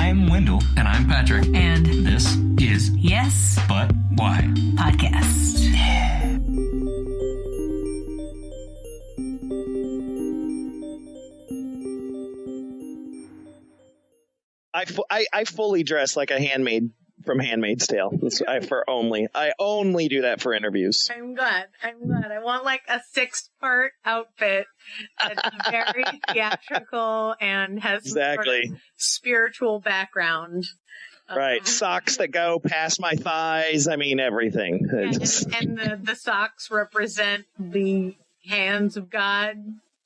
I'm Wendell. And I'm Patrick. And This is Yes, But Why? Podcast. I fully dress like a handmaid from Handmaid's Tale. I only do that for interviews. I'm glad. I want like a 6-part outfit that's very theatrical and has some sort of spiritual background. Right. Socks that go past my thighs. I mean, everything. And the socks represent the hands of God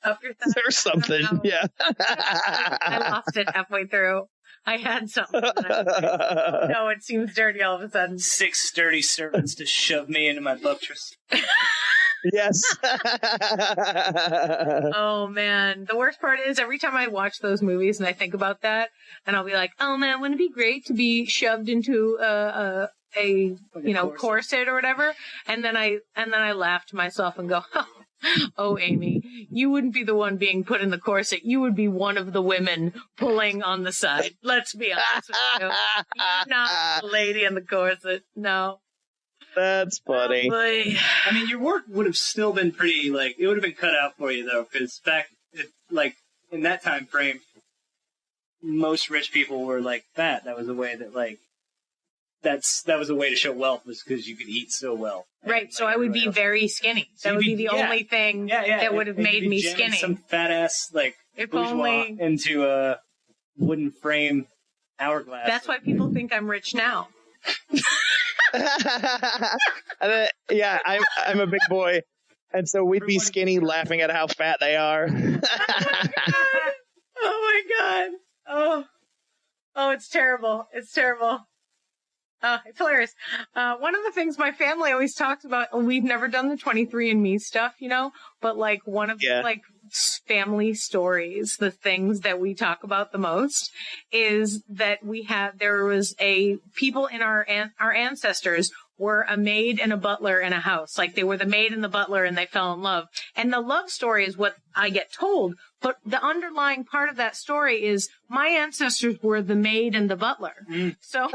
up your thighs. Or something. Yeah. I lost it halfway through. I had something. No, it seems dirty all of a sudden. 6 sturdy servants to shove me into my buttress. Yes. Oh, man. The worst part is every time I watch those movies and I think about that, and I'll be like, oh, man, wouldn't it be great to be shoved into a corset or whatever? And then I laugh to myself and go, oh, Amy, you wouldn't be the one being put in the corset. You would be one of the women pulling on the side. Let's be honest with you. You're not the lady in the corset. No. That's funny. Oh, I mean, your work would have still been pretty, it would have been cut out for you, though, because in that time frame, most rich people were, fat. That was a way that, that was a way to show wealth, was because you could eat so well. Right, so I would be very skinny. That would be the only thing that would have made me skinny. Some fat ass, if bourgeois only into a wooden frame hourglass. That's why people think I'm rich now. Yeah, I'm a big boy, and so we'd be skinny, laughing at how fat they are. Oh my god! Oh, it's terrible. It's terrible. It's hilarious. One of the things my family always talks about, we've never done the 23andMe stuff, but one of the family stories, the things that we talk about the most is that there was people in our ancestors were a maid and a butler in a house. They were the maid and the butler and they fell in love. And the love story is what I get told. But the underlying part of that story is my ancestors were the maid and the butler. Mm. So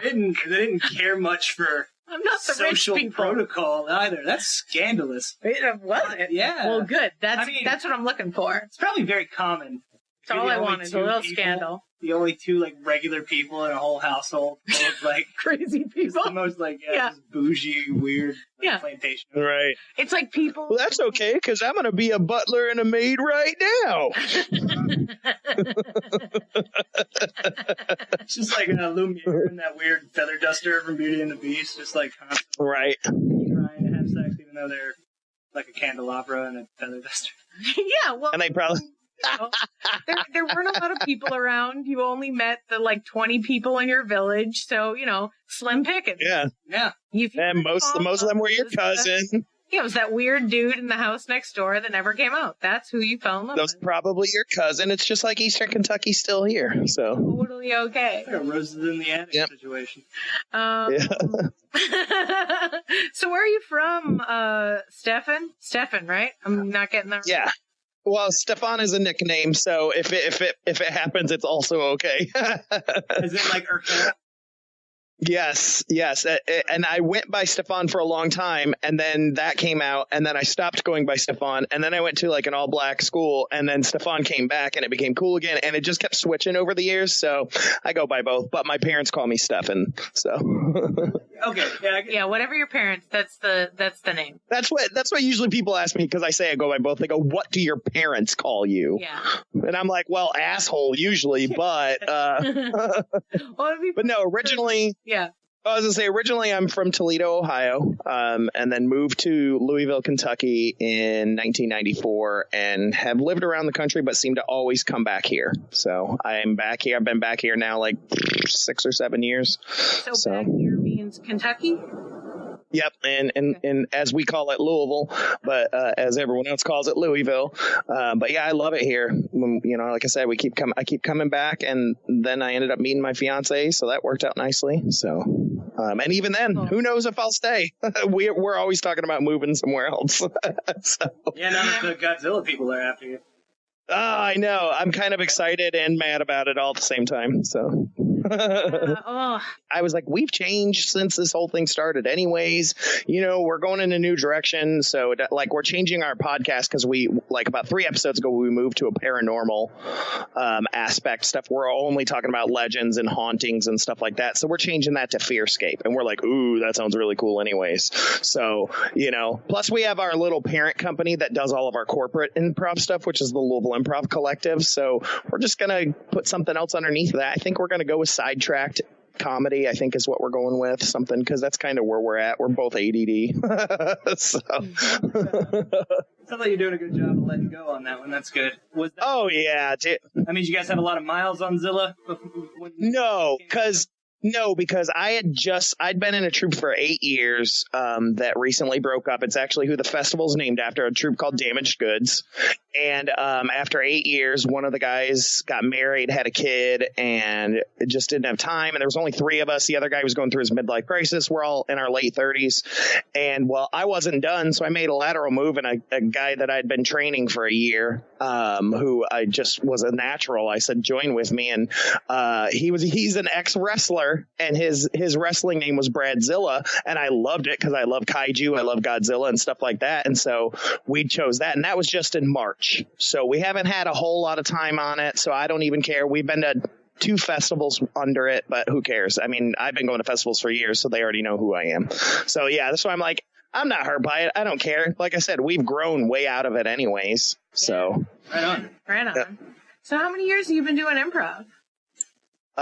they didn't care much for I'm not the social rich people. Protocol either. That's scandalous. Was it? Yeah. Well, good. That's what I'm looking for. It's probably very common. That's all I want is a little scandal. The only 2 regular people in a whole household, crazy people. The most just bougie, weird plantation. Right. It's like people. Well, that's okay because I'm gonna be a butler and a maid right now. It's just like Lumiere and that weird feather duster from Beauty and the Beast, just constantly right trying to have sex, even though they're like a candelabra and a feather duster. Yeah, well, and they probably. There weren't a lot of people around. You only met the 20 people in your village, so slim pickings. Yeah. And most of them were your cousin. It was that weird dude in the house next door that never came out. That's who you fell in love with. That was probably your cousin. It's just like Eastern Kentucky's still here, so totally okay. Like a roses in the attic situation. So where are you from, Stefan? Stefan, right? I'm not getting that right. Yeah. Well, Stefan is a nickname, so if it happens, it's also okay. Is it like Urquell? Yes. And I went by Stefan for a long time, and then that came out, and then I stopped going by Stefan, and then I went to an all-black school, and then Stefan came back, and it became cool again, and it just kept switching over the years, so I go by both, but my parents call me Stefan, so. Okay. Yeah, whatever your parents, that's the name. That's what usually people ask me, because I say I go by both. They go, what do your parents call you? Yeah. And I'm like, well, asshole usually, but but no, originally. Yeah. I was going to say, originally I'm from Toledo, Ohio, and then moved to Louisville, Kentucky in 1994 and have lived around the country, but seem to always come back here. So I'm back here. I've been back here now 6 or 7 years. So back here means Kentucky? Yep, and as we call it Louisville, but as everyone else calls it Louisville. But yeah, I love it here. Like I said, I keep coming back, and then I ended up meeting my fiance, so that worked out nicely. So, and even then, who knows if I'll stay? We're always talking about moving somewhere else. So. Yeah, now that the Godzilla people are after you. I know. I'm kind of excited and mad about it all at the same time. So I was like, we've changed since this whole thing started anyways. We're going in a new direction. So like we're changing our podcast because we like about 3 episodes ago, we moved to a paranormal aspect stuff. We're only talking about legends and hauntings and stuff like that. So we're changing that to Fearscape. And we're like, ooh, that sounds really cool anyways. So, plus we have our little parent company that does all of our corporate improv stuff, which is the Louisville Improv Collective. So we're just going to put something else underneath that. I think we're going to go with sidetracked comedy, I think is what we're going with, something, because that's kind of where we're at. We're both ADD. So. Sounds like you're doing a good job of letting go on that one. That's good. Oh, yeah. I mean, you guys have a lot of miles on Zilla? No, because I'd been in a troupe for 8 years that recently broke up. It's actually who the festival's named after, a troupe called Damaged Goods. And after 8 years, one of the guys got married, had a kid, and just didn't have time. And there was only 3 of us. The other guy was going through his midlife crisis. We're all in our late 30s. And, well, I wasn't done, so I made a lateral move, and a guy that I'd been training for a year, who I just was a natural, I said, join with me. And he's an ex-wrestler. And his wrestling name was Bradzilla, and I loved it because I love kaiju, I love Godzilla and stuff like that, and so we chose that, and that was just in March. So we haven't had a whole lot of time on it, so I don't even care. We've been to 2 festivals under it, but who cares? I mean, I've been going to festivals for years, so they already know who I am. So yeah, that's why I'm like, I'm not hurt by it. I don't care. Like I said, we've grown way out of it anyways. So right on. Yeah. So how many years have you been doing improv?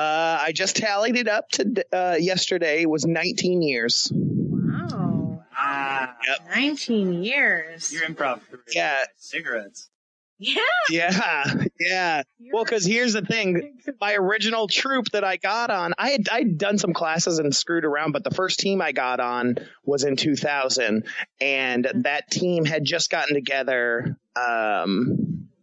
I just tallied it up to yesterday. It was 19 years. Wow. Yep. 19 years. Your improv career. Yeah. Cigarettes. Yeah. Well, because here's the thing. My original troupe that I got on, I'd done some classes and screwed around, but the first team I got on was in 2000. And that team had just gotten together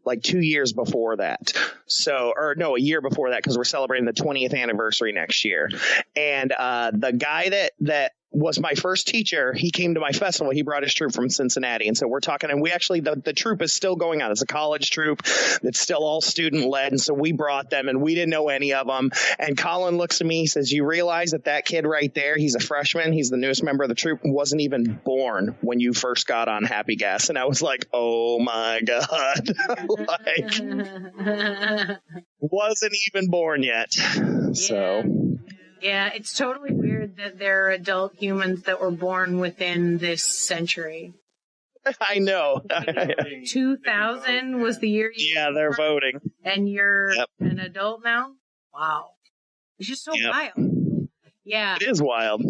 like 2 years before that. A year before that, because we're celebrating the 20th anniversary next year. And the guy that was my first teacher, he came to my festival. He brought his troupe from Cincinnati. And so we're talking, and we actually, the troupe is still going on. It's a college troupe that's still all student led. And so we brought them, and we didn't know any of them. And Colin looks at me, he says, you realize that kid right there, he's a freshman, he's the newest member of the troupe, wasn't even born when you first got on Happy Gas. And I was like, oh my God. Wasn't even born yet. Yeah. So. Yeah, it's totally weird that there are adult humans that were born within this century. I know. 2000 was the year you Yeah, they're voting. And you're an adult now? Wow. It's just so wild. Yeah. It is wild.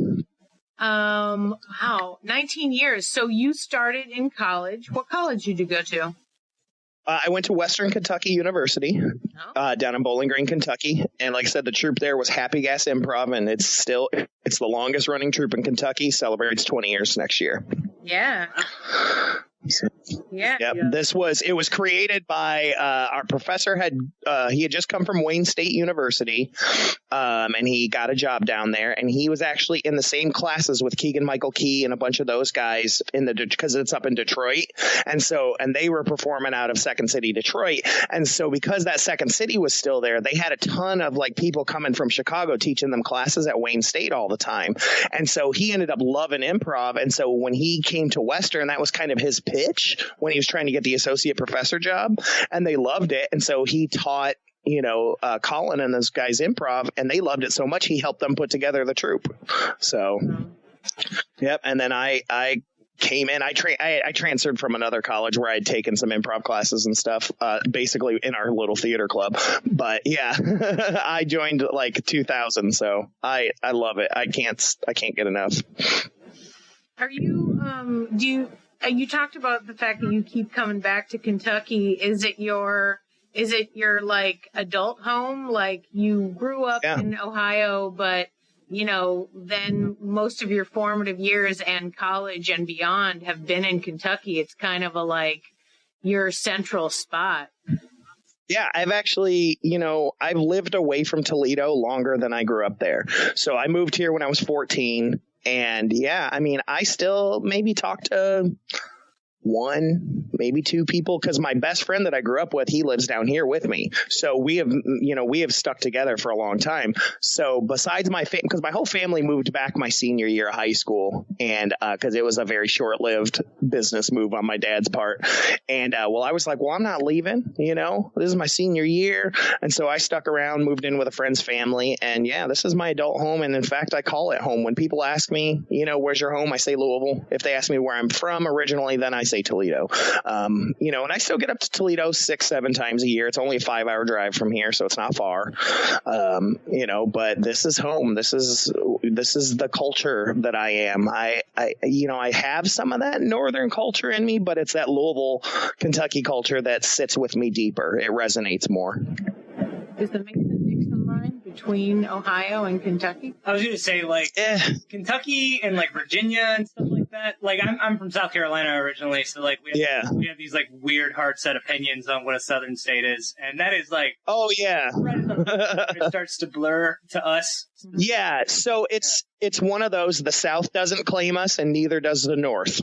Wow. 19 years. So you started in college. What college did you go to? I went to Western Kentucky University down in Bowling Green, Kentucky. And like I said, the troupe there was Happy Gas Improv, and it's the longest running troupe in Kentucky. Celebrates 20 years next year. Yeah. Yeah. Yep. It was created by our professor he had just come from Wayne State University, and he got a job down there, and he was actually in the same classes with Keegan Michael Key and a bunch of those guys because it's up in Detroit, and they were performing out of Second City, Detroit, and so because that Second City was still there, they had a ton of like people coming from Chicago teaching them classes at Wayne State all the time, and so he ended up loving improv, and so when he came to Western, that was kind of his pitch when he was trying to get the associate professor job, and they loved it. And so he taught, Colin and those guys improv, and they loved it so much he helped them put together the troupe. So, yep. And then I came in, I transferred from another college where I'd taken some improv classes and stuff, basically in our little theater club. But yeah, I joined like 2000. So I love it. I can't get enough. Are you, you talked about the fact that you keep coming back to Kentucky. Is it your like adult home? Like you grew up in Ohio, but then most of your formative years and college and beyond have been in Kentucky. It's kind of your central spot. Yeah, I've actually, I've lived away from Toledo longer than I grew up there. So I moved here when I was 14. And yeah, I mean, I still maybe talk to 1, maybe 2 people, because my best friend that I grew up with, he lives down here with me. So we have stuck together for a long time. So besides because my whole family moved back my senior year of high school, and because it was a very short-lived business move on my dad's part. And I was like, well, I'm not leaving, this is my senior year. And so I stuck around, moved in with a friend's family, and yeah, this is my adult home. And in fact, I call it home. When people ask me, where's your home? I say Louisville. If they ask me where I'm from originally, then I say Toledo. And I still get up to Toledo 6-7 times a year. It's only a 5-hour drive from here, so it's not far. But this is home. This is the culture that I am. I have some of that northern culture in me, but it's that Louisville, Kentucky culture that sits with me deeper. It resonates more. Is the Mason-Dixon line between Ohio and Kentucky? I was going to say, Kentucky and, Virginia and stuff like that. I'm from South Carolina originally, so, we have these, weird, hard-set opinions on what a southern state is. And that is, oh, yeah. Right at the point it starts to blur to us. Yeah, so it's one of those, the South doesn't claim us and neither does the North,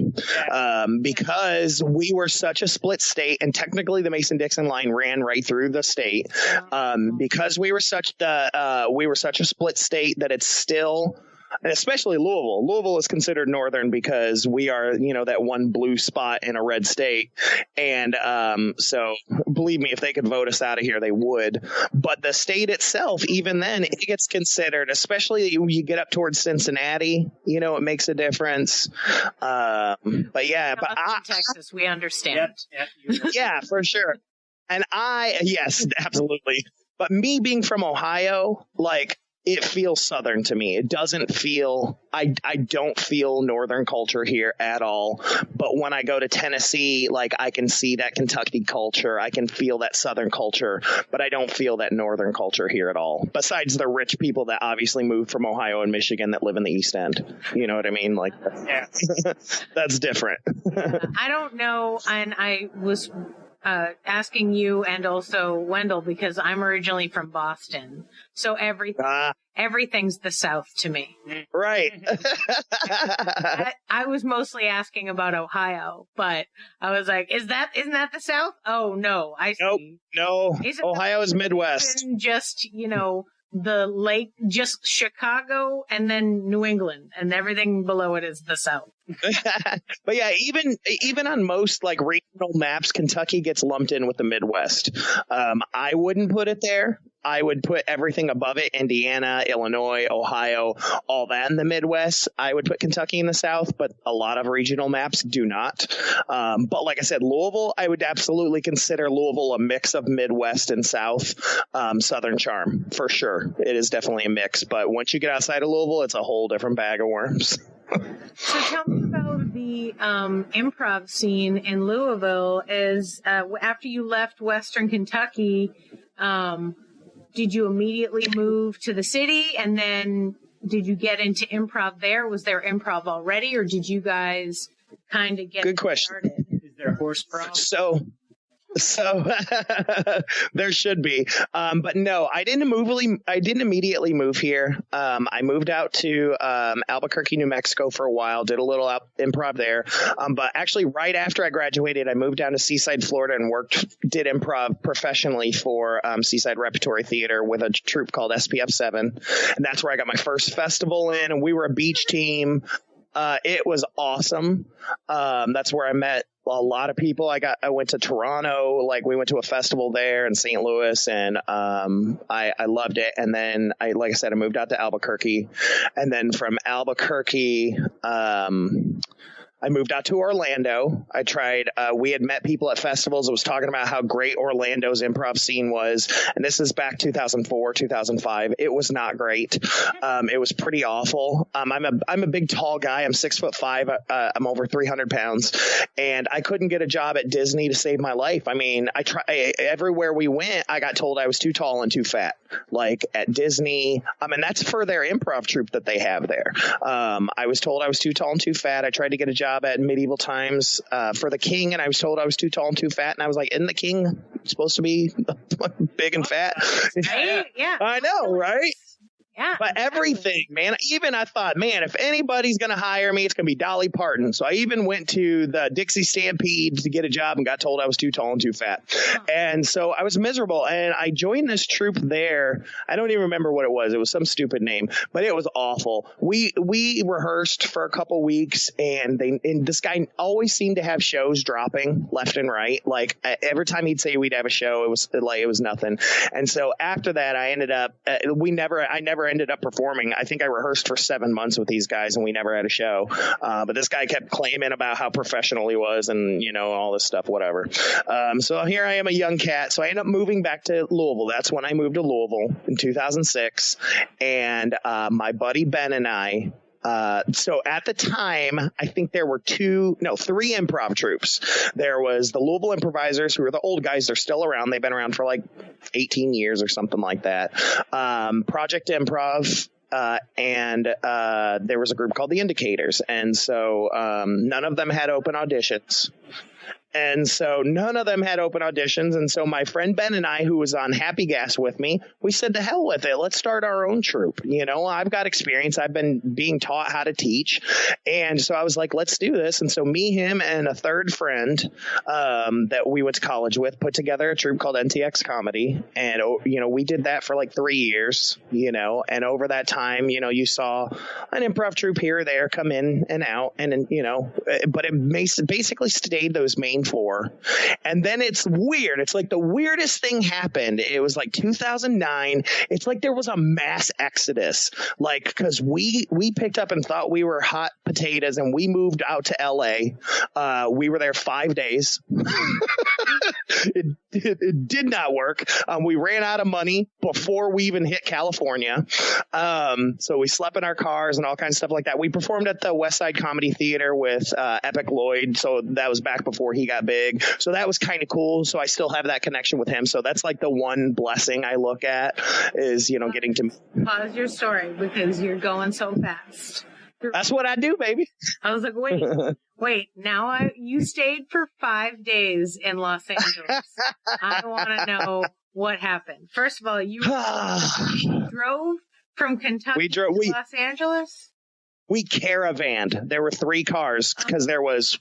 because we were such a split state, and technically the Mason-Dixon line ran right through the state, because we were such a split state that it's still, and especially Louisville. Louisville is considered northern because we are, that one blue spot in a red state. And so believe me, if they could vote us out of here, they would. But the state itself, even then, it gets considered, especially when you get up towards Cincinnati, it makes a difference. But yeah, Texas, we understand. Yep. Yeah, for sure. And yes, absolutely. But me being from Ohio, it feels southern to me. It doesn't feel, I don't feel northern culture here at all. But when I go to Tennessee, I can see that Kentucky culture. I can feel that southern culture, but I don't feel that northern culture here at all. Besides the rich people that obviously moved from Ohio and Michigan that live in the East End. You know what I mean? That's different. I don't know. And I was asking you and also Wendell, because I'm originally from Boston. So everything's the South to me. Right. I was mostly asking about Ohio, but I was like, isn't that the South? Oh, no. I see. Nope. No. Ohio is Midwest. Just, the lake, just Chicago and then New England, and everything below it is the South. But yeah, even on most regional maps, Kentucky gets lumped in with the Midwest. I wouldn't put it there. I would put everything above it, Indiana, Illinois, Ohio, all that in the Midwest. I would put Kentucky in the South, but a lot of regional maps do not. But like I said, Louisville, I would absolutely consider Louisville a mix of Midwest and South, Southern charm, for sure. It is definitely a mix. But once you get outside of Louisville, it's a whole different bag of worms. So tell me about the improv scene in Louisville. After you left Western Kentucky, did you immediately move to the city, and then did you get into improv there? Was there improv already, or did you guys kind of get Good question. started? Is there a horse prov? So there should be. But no, I didn't immediately move here. I moved out to Albuquerque, New Mexico for a while, did a little improv there. But actually right after I graduated, I moved down to Seaside, Florida, and did improv professionally for Seaside Repertory Theater with a troupe called SPF 7. And that's where I got my first festival in, and we were a beach team. It was awesome. That's where I met a lot of people. I went to Toronto, we went to a festival there in St. Louis, and I loved it. And then I moved out to Albuquerque, and then from Albuquerque, I moved out to Orlando. I tried, we had met people at festivals. I was talking about how great Orlando's improv scene was. And this is back 2004, 2005. It was not great. It was pretty awful. I'm a big, tall guy. I'm 6'5". I'm over 300 pounds, and I couldn't get a job at Disney to save my life. I mean, everywhere we went, I got told I was too tall and too fat. At Disney, that's for their improv troupe that they have there. I was told I was too tall and too fat. I tried to get a job at Medieval Times for the King, and I was told I was too tall and too fat. And I was like, isn't the King supposed to be big and fat? Right? Yeah. I know, right? Yeah. But everything, man, even I thought, man, if anybody's going to hire me, it's going to be Dolly Parton. So I even went to the Dixie Stampede to get a job and got told I was too tall and too fat. And so I was miserable. And I joined this troupe there. I don't even remember what it was. It was some stupid name, but it was awful. We rehearsed for a couple weeks, and this guy always seemed to have shows dropping left and right. Like every time he'd say we'd have a show, it was nothing. And so after that, I ended up, I never ended up performing. I think I rehearsed for 7 months with these guys and we never had a show. But this guy kept claiming about how professional he was and, all this stuff, whatever. So here I am, a young cat. So I ended up moving back to Louisville. That's when I moved to Louisville in 2006. And my buddy Ben and I, so at the time, I think there were three improv troupes. There was the Louisville improvisers, who are the old guys. They're still around. They've been around for like 18 years or something like that. Project Improv. And there was a group called the Indicators. And so none of them had open auditions. And so my friend Ben and I, who was on Happy Gas with me, we said, to hell with it. Let's start our own troupe. I've got experience. I've been being taught how to teach. And so I was like, let's do this. And so me, him, and a third friend that we went to college with put together a troupe called NTX Comedy. And, we did that for like 3 years, and over that time, you saw an improv troupe here or there come in and out. And, but it basically stayed those main four. And then it's weird. It's like the weirdest thing happened. It was like 2009. It's like there was a mass exodus, like, because we picked up and thought we were hot potatoes and we moved out to LA. We were there 5 days. It did not work. We ran out of money before we even hit California. So we slept in our cars and all kinds of stuff like that. We performed at the West Side Comedy Theater with Epic Lloyd. So that was back before he got big. So that was kind of cool. So I still have that connection with him. So that's like the one blessing I look at is, getting to pause your story because you're going so fast. That's what I do, baby. I was like, wait, now you stayed for 5 days in Los Angeles. I want to know what happened. First of all, you drove from Kentucky to Los Angeles? We caravanned. There were 3 cars because there was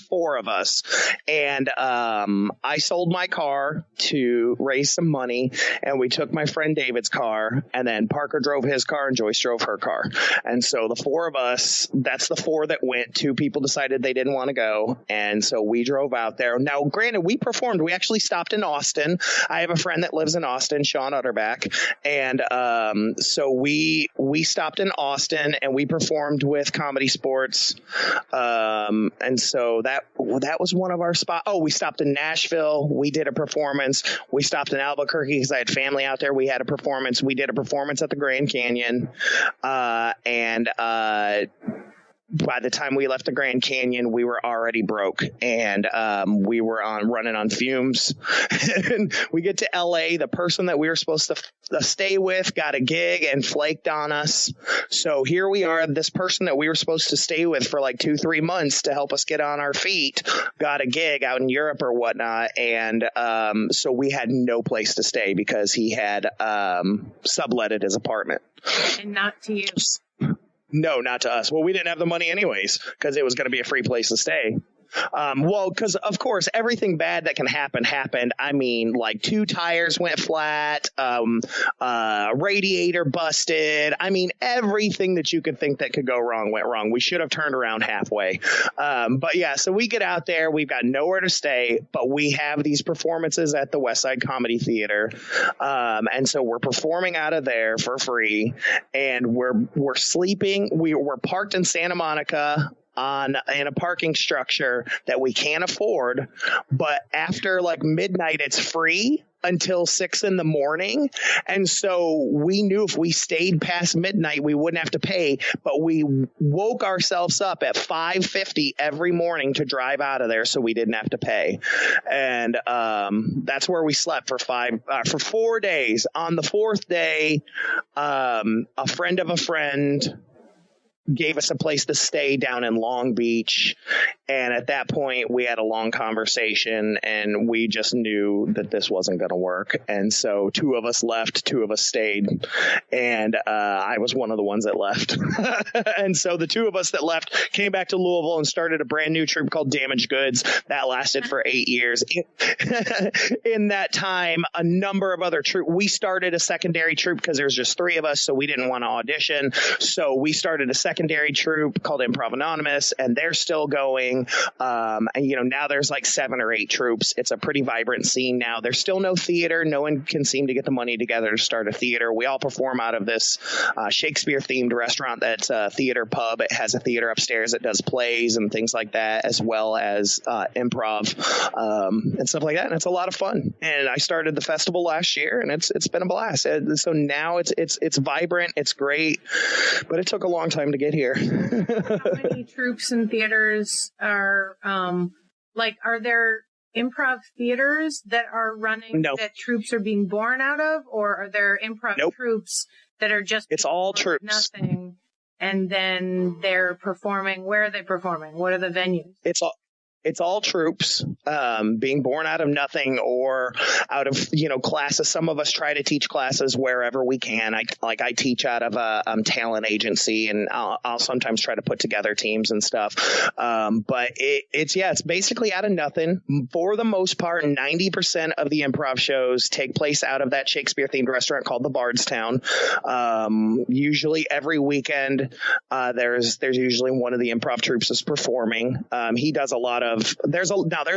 4 of us. And I sold my car to raise some money, and we took my friend David's car, and then Parker drove his car and Joyce drove her car. And so the 4 of us, that's the 4 that went. 2 people decided they didn't want to go. And so we drove out there. Now, granted, we performed. We actually stopped in Austin. I have a friend that lives in Austin, Sean Utterback. And so we stopped in Austin and we performed with Comedy Sports. And so that was one of our spots. Oh, we stopped in Nashville. We did a performance. We stopped in Albuquerque because I had family out there. We had a performance. We did a performance at the Grand Canyon. By the time we left the Grand Canyon, we were already broke, and we were running on fumes. And we get to LA. The person that we were supposed to stay with got a gig and flaked on us. So here we are. This person that we were supposed to stay with for like 2-3 months to help us get on our feet got a gig out in Europe or whatnot. And so we had no place to stay because he had subletted his apartment. And not to you. No, not to us. Well, we didn't have the money anyways because it was going to be a free place to stay. Well, because of course everything bad that can happen happened. I mean, like 2 tires went flat, radiator busted. I mean, everything that you could think that could go wrong went wrong. We should have turned around halfway. But yeah, so we get out there. We've got nowhere to stay, but we have these performances at the West Side Comedy Theater. And so we're performing out of there for free, and we're sleeping. We're parked in Santa Monica in a parking structure that we can't afford, but after like midnight it's free until 6 a.m. And so we knew if we stayed past midnight we wouldn't have to pay, but we woke ourselves up at 5:50 every morning to drive out of there so we didn't have to pay. And that's where we slept for 4 days. On the 4th day, a friend of a friend gave us a place to stay down in Long Beach. And at that point, we had a long conversation, and we just knew that this wasn't going to work. And so 2 of us left, 2 of us stayed. And I was one of the ones that left. And so the 2 of us that left came back to Louisville and started a brand new troupe called Damaged Goods. That lasted for 8 years. In that time, a number of other troupes. We started a secondary troupe because there's just 3 of us, so we didn't want to audition. So we started a secondary troupe called Improv Anonymous, and they're still going. And, now there's like 7 or 8 troupes. It's a pretty vibrant scene now. There's still no theater. No one can seem to get the money together to start a theater. We all perform out of this Shakespeare-themed restaurant that's a theater pub. It has a theater upstairs that does plays and things like that, as well as improv and stuff like that. And it's a lot of fun. And I started the festival last year, and it's been a blast. So now it's vibrant. It's great, but it took a long time to get here. How many troupes and theaters are are there improv theaters that are running that troupes are being born out of, or are there improv troupes that are just it's all troupes, nothing, and then they're performing? Where are they performing? What are the venues? It's all troupes being born out of nothing or out of, classes. Some of us try to teach classes wherever we can. I teach out of a talent agency, and I'll sometimes try to put together teams and stuff. But it's basically out of nothing. For the most part, 90% of the improv shows take place out of that Shakespeare-themed restaurant called the Bardstown. Usually every weekend, there's usually one of the improv troupes is performing. He does a lot of there's a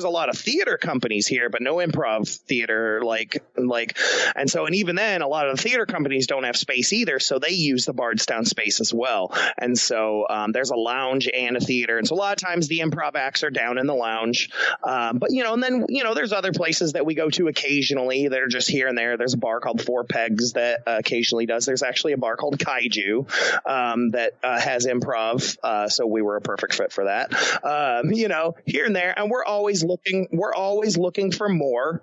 lot of theater companies here, but no improv theater and even then a lot of the theater companies don't have space either, so they use the Bardstown space as well. And so there's a lounge and a theater, and so a lot of times the improv acts are down in the lounge. But and then there's other places that we go to occasionally that are just here and there. There's a bar called Four Pegs that occasionally does. There's actually a bar called Kaiju that has improv, so we were a perfect fit for that. Here and there, and we're always looking for more.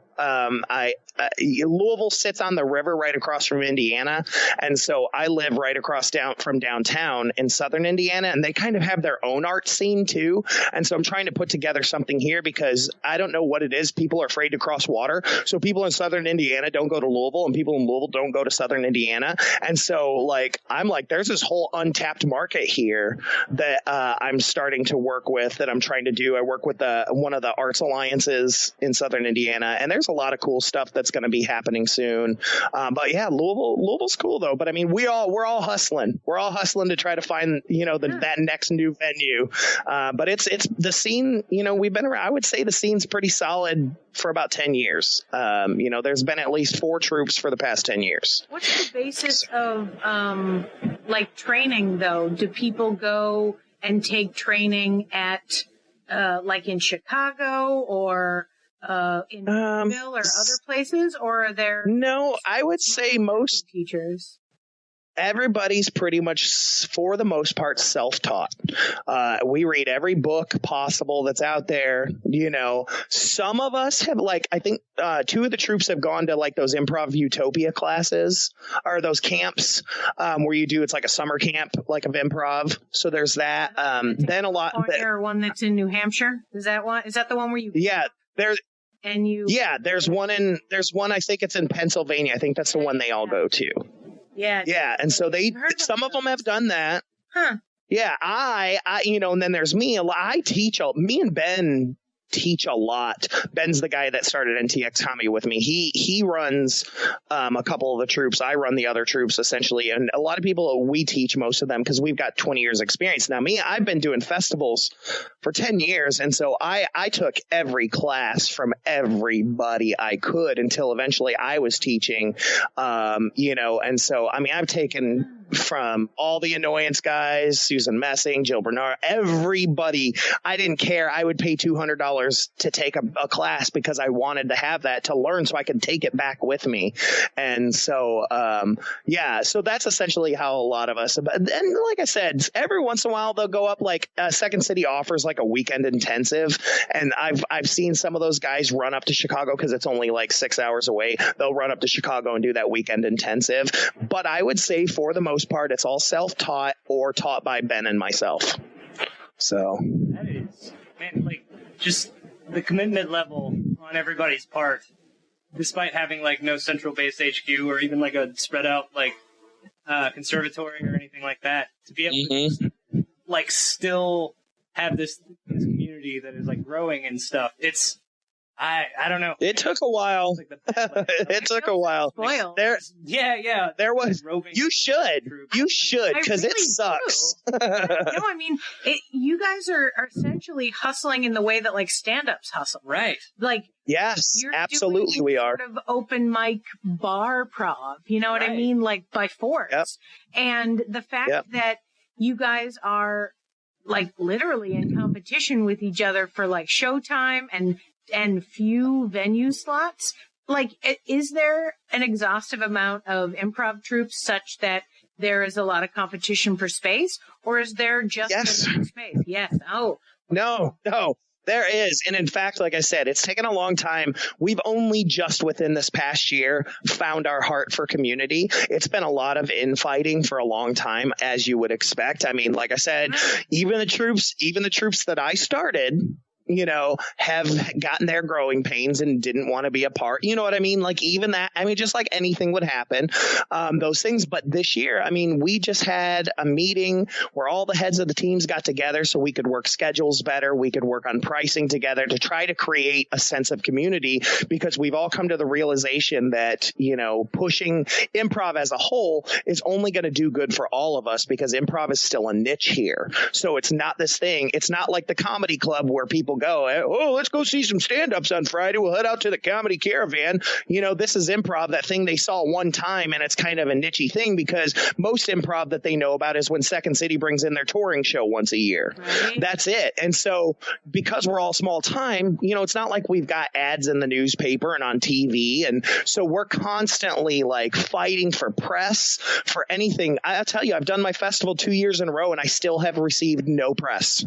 Louisville sits on the river right across from Indiana, and so I live right across from downtown in southern Indiana, and they kind of have their own art scene too. And so I'm trying to put together something here because I don't know what it is. People are afraid to cross water, so people in southern Indiana don't go to Louisville, and people in Louisville don't go to southern Indiana. And so I'm like, there's this whole untapped market here that I'm starting to work with, that I'm trying to do. I work with one of the arts alliances in southern Indiana, and there's a lot of cool stuff that's going to be happening soon. But yeah, Louisville's cool though. But I mean, we're all hustling. We're all hustling to try to find, that next new venue. But it's the scene, we've been around. I would say the scene's pretty solid for about 10 years. There's been at least 4 troupes for the past 10 years. What's the basis of training though? Do people go and take training at in Chicago or in Louisville or other places, or are there? No, I would say most teachers. Everybody's pretty much, for the most part, self-taught. We read every book possible that's out there. Some of us have I think 2 of the troupes have gone to those improv utopia classes, or those camps where you do, it's like a summer camp of improv. So there's that. Then a lot. Or one that's in New Hampshire. Is that one? Is that the one where you? Yeah, there's. And you. Yeah, there's one. I think it's in Pennsylvania. I think that's the one they all go to. Yeah. Yeah. And so some of them have done that. Huh. Yeah. I and then there's me. Me and Ben teach a lot. Ben's the guy that started NTX Comedy with me. He runs a couple of the troupes. I run the other troupes essentially. And a lot of people, we teach most of them because we've got 20 years experience. Now I've been doing festivals for 10 years. And so I took every class from everybody I could until eventually I was teaching, and so, I've taken from all the Annoyance guys, Susan Messing, Jill Bernard, everybody. I didn't care. I would pay $200 $100 to take a class because I wanted to have that to learn so I could take it back with me. And so, so that's essentially how a lot of us, and like I said, every once in a while they'll go up, like Second City offers like a weekend intensive. And I've seen some of those guys run up to Chicago because it's only like 6 hours away. They'll run up to Chicago and do that weekend intensive. But I would say for the most part, it's all self-taught or taught by Ben and myself. So that is, man, like just the commitment level on everybody's part, despite having like no central base HQ or even like a spread out like conservatory or anything like that, to be able to just, like still have this community that is like growing and stuff. It's I don't know. It took a while. It took a while. There was. You should because it sucks. No, I mean, you guys are essentially hustling in the way that like stand-ups hustle, right? Like, yes, absolutely, we are. Sort of open mic bar prov. You know what I mean? Like by force. Yep. And the fact that you guys are like literally in competition with each other for like showtime and few venue slots. Like, is there an exhaustive amount of improv troops such that there is a lot of competition for space, or is there just enough space? Yes. Oh, no. There is. And in fact, like I said, it's taken a long time. We've only just within this past year found our heart for community. It's been a lot of infighting for a long time, as you would expect. I mean, like I said, even the troops that I started, you know, have gotten their growing pains and didn't want to be a part. You know what I mean? Like even that, I mean, just like anything would happen, those things. But this year, I mean, we just had a meeting where all the heads of the teams got together so we could work schedules better. We could work on pricing together to try to create a sense of community, because we've all come to the realization that, you know, pushing improv as a whole is only going to do good for all of us, because improv is still a niche here. So it's not this thing. It's not like the comedy club where people go, oh, let's go see some stand-ups on Friday. We'll head out to the comedy caravan. You know, this is improv, that thing they saw one time, and it's kind of a nichey thing, because most improv that they know about is when Second City brings in their touring show once a year. Right. That's it. And so because we're all small time, you know, it's not like we've got ads in the newspaper and on TV. And so we're constantly like fighting for press, for anything. I'll tell you, I've done my festival 2 years in a row and I still have received no press.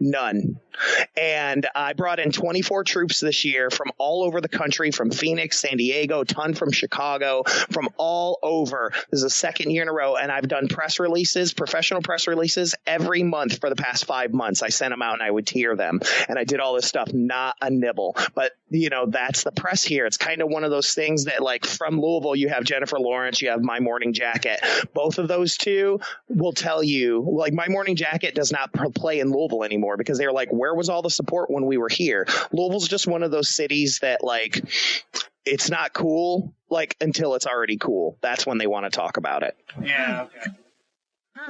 None. And I brought in 24 troops this year from all over the country, from Phoenix, San Diego, a ton from Chicago, from all over. This is the second year in a row. And I've done press releases, professional press releases every month for the past 5 months. I sent them out and I would tier them. And I did all this stuff, not a nibble. But, you know, that's the press here. It's kind of one of those things that, like, from Louisville, you have Jennifer Lawrence, you have My Morning Jacket. Both of those two will tell you, like, My Morning Jacket does not play in Louisville anymore, because they're like, where was all the support when we were here? Louisville's just one of those cities that, like, it's not cool, like, until it's already cool. That's when they want to talk about it. Yeah, okay.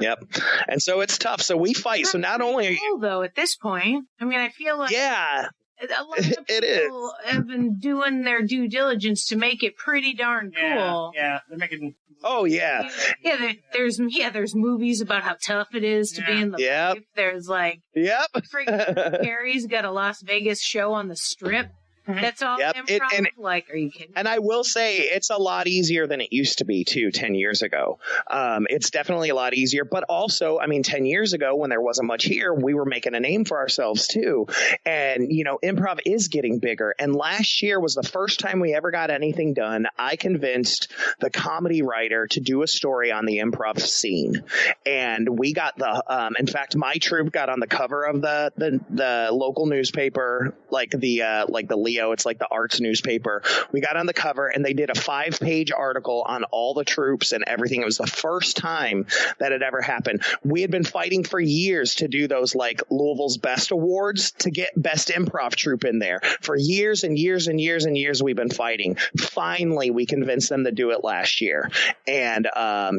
Yep. And so it's tough. So we fight. So not only cool, though, at this point, I mean, I feel like a lot of people have been doing their due diligence to make it pretty darn cool. Yeah, they're making. Oh yeah. Yeah, there's movies about how tough it is to be in the life. There's like freaking Carrie's got a Las Vegas show on the Strip. That's all improv. Like, are you kidding? And I will say it's a lot easier than it used to be too 10 years ago. It's definitely a lot easier, but also, I mean, 10 years ago when there wasn't much here, we were making a name for ourselves too. And, you know, improv is getting bigger. And last year was the first time we ever got anything done. I convinced the comedy writer to do a story on the improv scene. And we got in fact, my troupe got on the cover of the local newspaper, like the Leo. It's like the arts newspaper. We got on the cover and they did a 5-page article on all the troops and everything. It was the first time that had ever happened. We had been fighting for years to do those, like, Louisville's Best Awards, to get Best Improv Troupe in there. For years and years and years and years, we've been fighting. Finally, we convinced them to do it last year. And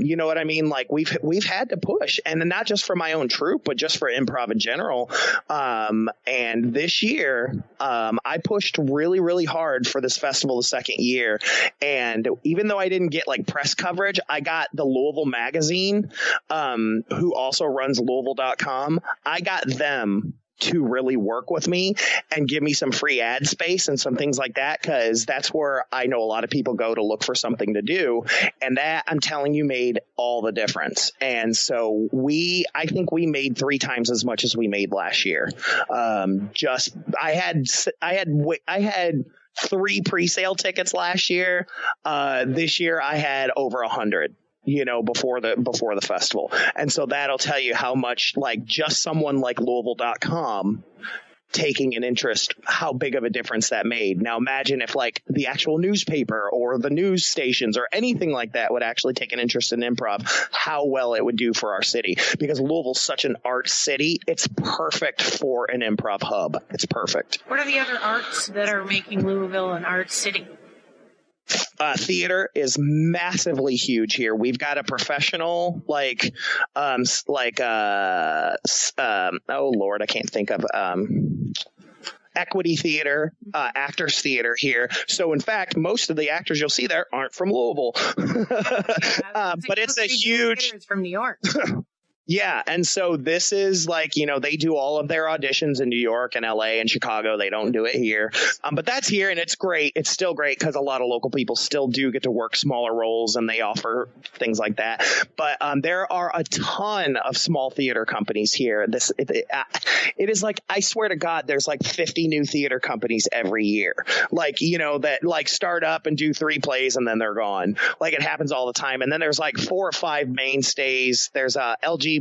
you know what I mean? Like, we've had to push, and not just for my own troupe, but just for improv in general. And this year, I pushed really, really hard for this festival the second year. And even though I didn't get like press coverage, I got the Louisville magazine, who also runs Louisville.com. I got them to really work with me and give me some free ad space and some things like that, because that's where I know a lot of people go to look for something to do, and that, I'm telling you, made all the difference. And so I think we made 3 times as much as we made last year. I had 3 pre-sale tickets last year. This year I had over 100. Before the festival. And so that'll tell you how much, like, just someone like Louisville.com taking an interest, how big of a difference that made. Now imagine if, like, the actual newspaper or the news stations or anything like that would actually take an interest in improv, how well it would do for our city. Because Louisville's such an art city, it's perfect for an improv hub. It's perfect. What are the other arts that are making Louisville an art city? Theater is massively huge here. We've got a professional, oh Lord, I can't think of, equity theater, actors theater here. So in fact, most of the actors you'll see there aren't from Louisville, but it's a huge. It's from New York. Yeah. And so this is like, they do all of their auditions in New York and LA and Chicago. They don't do it here. But that's here, and it's great. It's still great because a lot of local people still do get to work smaller roles, and they offer things like that. But there are a ton of small theater companies here. It is like, I swear to God, there's like 50 new theater companies every year. Like, that like start up and do 3 plays and then they're gone. Like, it happens all the time. And then there's like 4 or 5 mainstays. There's LGBTQ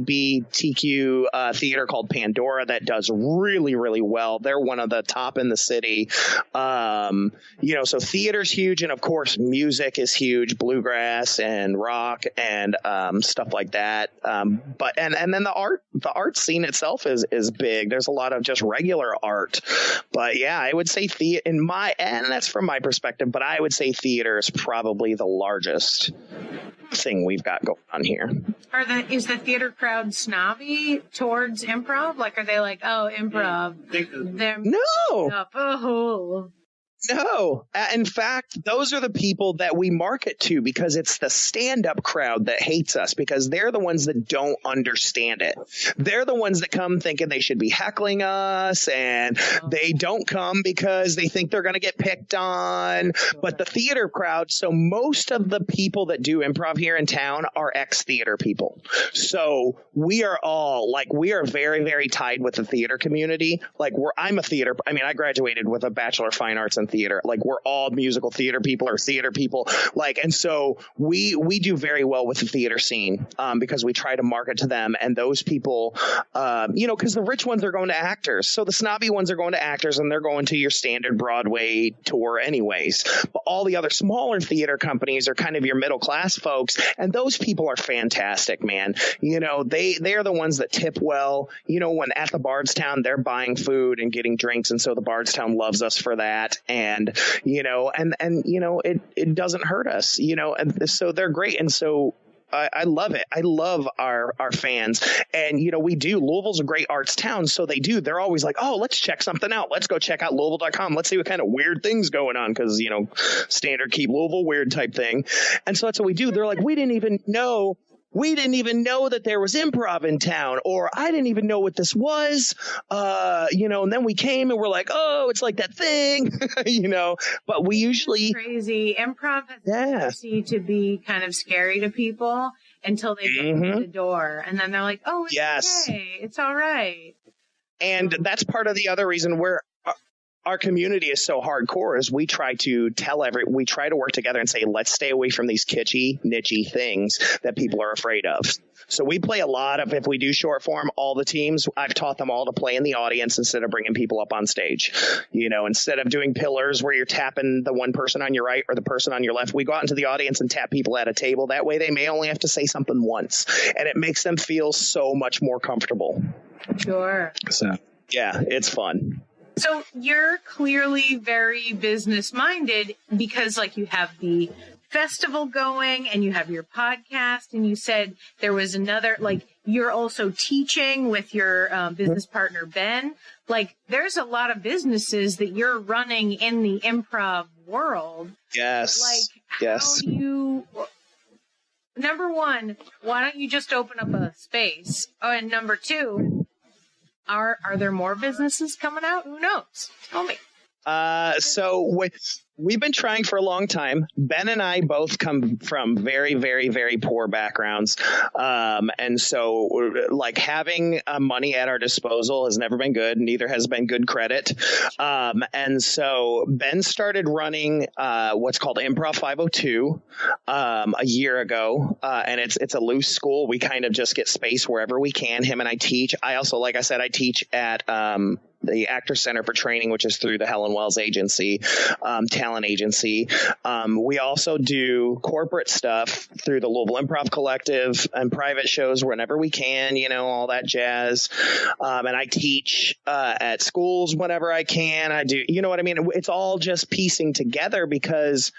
theater called Pandora that does really, really well. They're one of the top in the city. So theater's huge, and of course music is huge, bluegrass and rock and stuff like that. But then the art scene itself is big. There's a lot of just regular art. But yeah, I would say and that's from my perspective, but I would say theater is probably the largest thing we've got going on here. Is the theater crowd snobby towards improv? Like, are they like, oh, improv? No. No. In fact, those are the people that we market to, because it's the stand-up crowd that hates us, because they're the ones that don't understand it. They're the ones that come thinking they should be heckling us, and they don't come because they think they're going to get picked on. But the theater crowd, so most of the people that do improv here in town are ex-theater people. So we are very, very tied with the theater community. Like, I graduated with a Bachelor of Fine Arts in theater. Like, we're all musical theater people or theater people. Like, and so we do very well with the theater scene, because we try to market to them, and those people, because the rich ones are going to actors. So the snobby ones are going to actors, and they're going to your standard Broadway tour anyways. But all the other smaller theater companies are kind of your middle class folks. And those people are fantastic, man. They're the ones that tip well, when at the Bardstown, they're buying food and getting drinks. And so the Bardstown loves us for that. And it doesn't hurt us, and so they're great. And so I love it. I love our fans. And, Louisville's a great arts town. So they're always like, oh, let's check something out. Let's go check out Louisville.com. Let's see what kind of weird things going on. Cause standard keep Louisville weird type thing. And so that's what we do. They're like, we didn't even know that there was improv in town, or I didn't even know what this was, and then we came and we're like, oh, it's like that thing, but we usually. Crazy. Improv has a tendency to be kind of scary to people until they get through the door, and then they're like, oh, it's okay. It's all right. And that's part of the other reason where our community is so hardcore, is we try to work together and say, let's stay away from these kitschy, nichey things that people are afraid of. So we play a lot of, if we do short form, all the teams, I've taught them all to play in the audience instead of bringing people up on stage. Instead of doing pillars where you're tapping the one person on your right or the person on your left, we go out into the audience and tap people at a table. That way they may only have to say something once, and it makes them feel so much more comfortable. Sure. So, yeah, it's fun. So you're clearly very business minded, because you have the festival going and you have your podcast, and you said there was another, you're also teaching with your business partner, Ben. There's a lot of businesses that you're running in the improv world. Yes. How do you, number one, why don't you just open up a space? Oh, and number two, Are there more businesses coming out? Who knows? Tell me. We've been trying for a long time. Ben and I both come from very, very, very poor backgrounds. And so like having money at our disposal has never been good. Neither has been good credit. And so Ben started running what's called Improv 502 a year ago. And it's a loose school. We kind of just get space wherever we can. Him and I teach. I also, like I said, I teach at the Actors Center for Training, which is through the Helen Wells agency, talent agency. We also do corporate stuff through the Louisville Improv Collective and private shows whenever we can, all that jazz. And I teach at schools whenever I can. I do, you know what I mean? It's all just piecing together because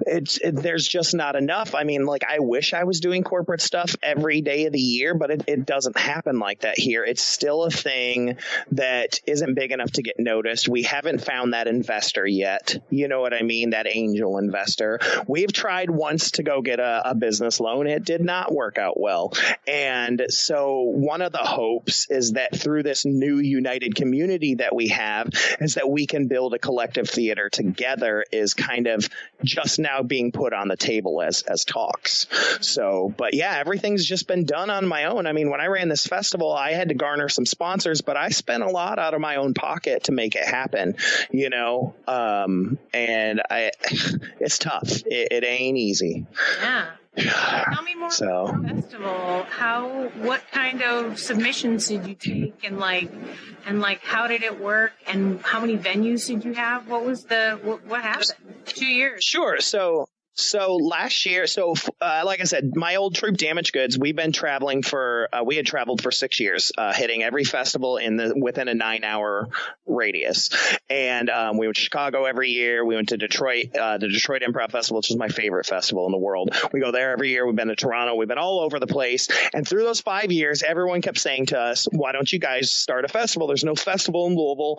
there's just not enough. I mean, like I wish I was doing corporate stuff every day of the year, but it doesn't happen like that here. It's still a thing that isn't big enough to get noticed. We haven't found that investor yet. You know what I mean? That angel investor. We've tried once to go get a business loan. It did not work out well. And so one of the hopes is that through this new united community that we have is that we can build a collective theater together is kind of just now being put on the table as talks. So, but yeah, everything's just been done on my own. I mean, when I ran this festival, I had to garner some sponsors, but I spent a lot out of my own pocket to make it happen, and it's tough. It ain't easy. Yeah. Tell me more about the festival. What kind of submissions did you take, and how did it work, and how many venues did you have? What happened? 2 years. Sure. So last year, like I said, my old troupe Damaged Goods, we had traveled for 6 years, hitting every festival within a 9-hour radius. And we went to Chicago every year. We went to Detroit, the Detroit Improv Festival, which is my favorite festival in the world. We go there every year. We've been to Toronto. We've been all over the place. And through those 5 years, everyone kept saying to us, why don't you guys start a festival? There's no festival in Louisville.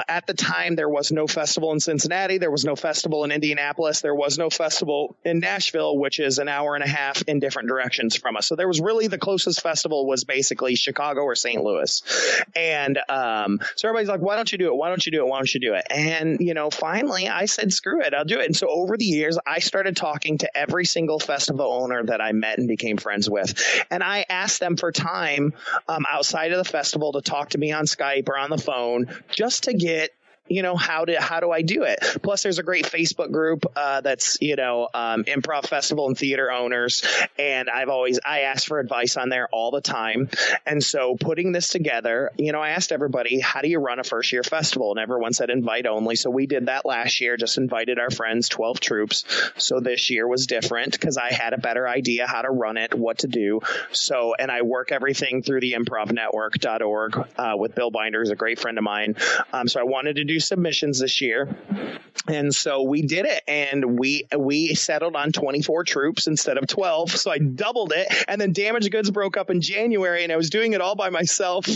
At the time, there was no festival in Cincinnati. There was no festival in Indianapolis. There was no festival in Nashville, which is an hour and a half in different directions from us. So there was really the closest festival was basically Chicago or St. Louis. And so everybody's like, why don't you do it? Why don't you do it? Why don't you do it? And, finally I said, screw it, I'll do it. And so over the years, I started talking to every single festival owner that I met and became friends with. And I asked them for time outside of the festival to talk to me on Skype or on the phone just to get how do I do it? Plus, there's a great Facebook group that's, improv festival and theater owners. And I ask for advice on there all the time. And so putting this together, I asked everybody, how do you run a first year festival? And everyone said invite only. So we did that last year, just invited our friends, 12 troops. So this year was different because I had a better idea how to run it, what to do. So, and I work everything through the improvnetwork.org with Bill Binder, who's a great friend of mine. So I wanted to do submissions this year. And so we did it, and we settled on 24 troops instead of 12. So I doubled it. And then Damaged Goods broke up in January, and I was doing it all by myself.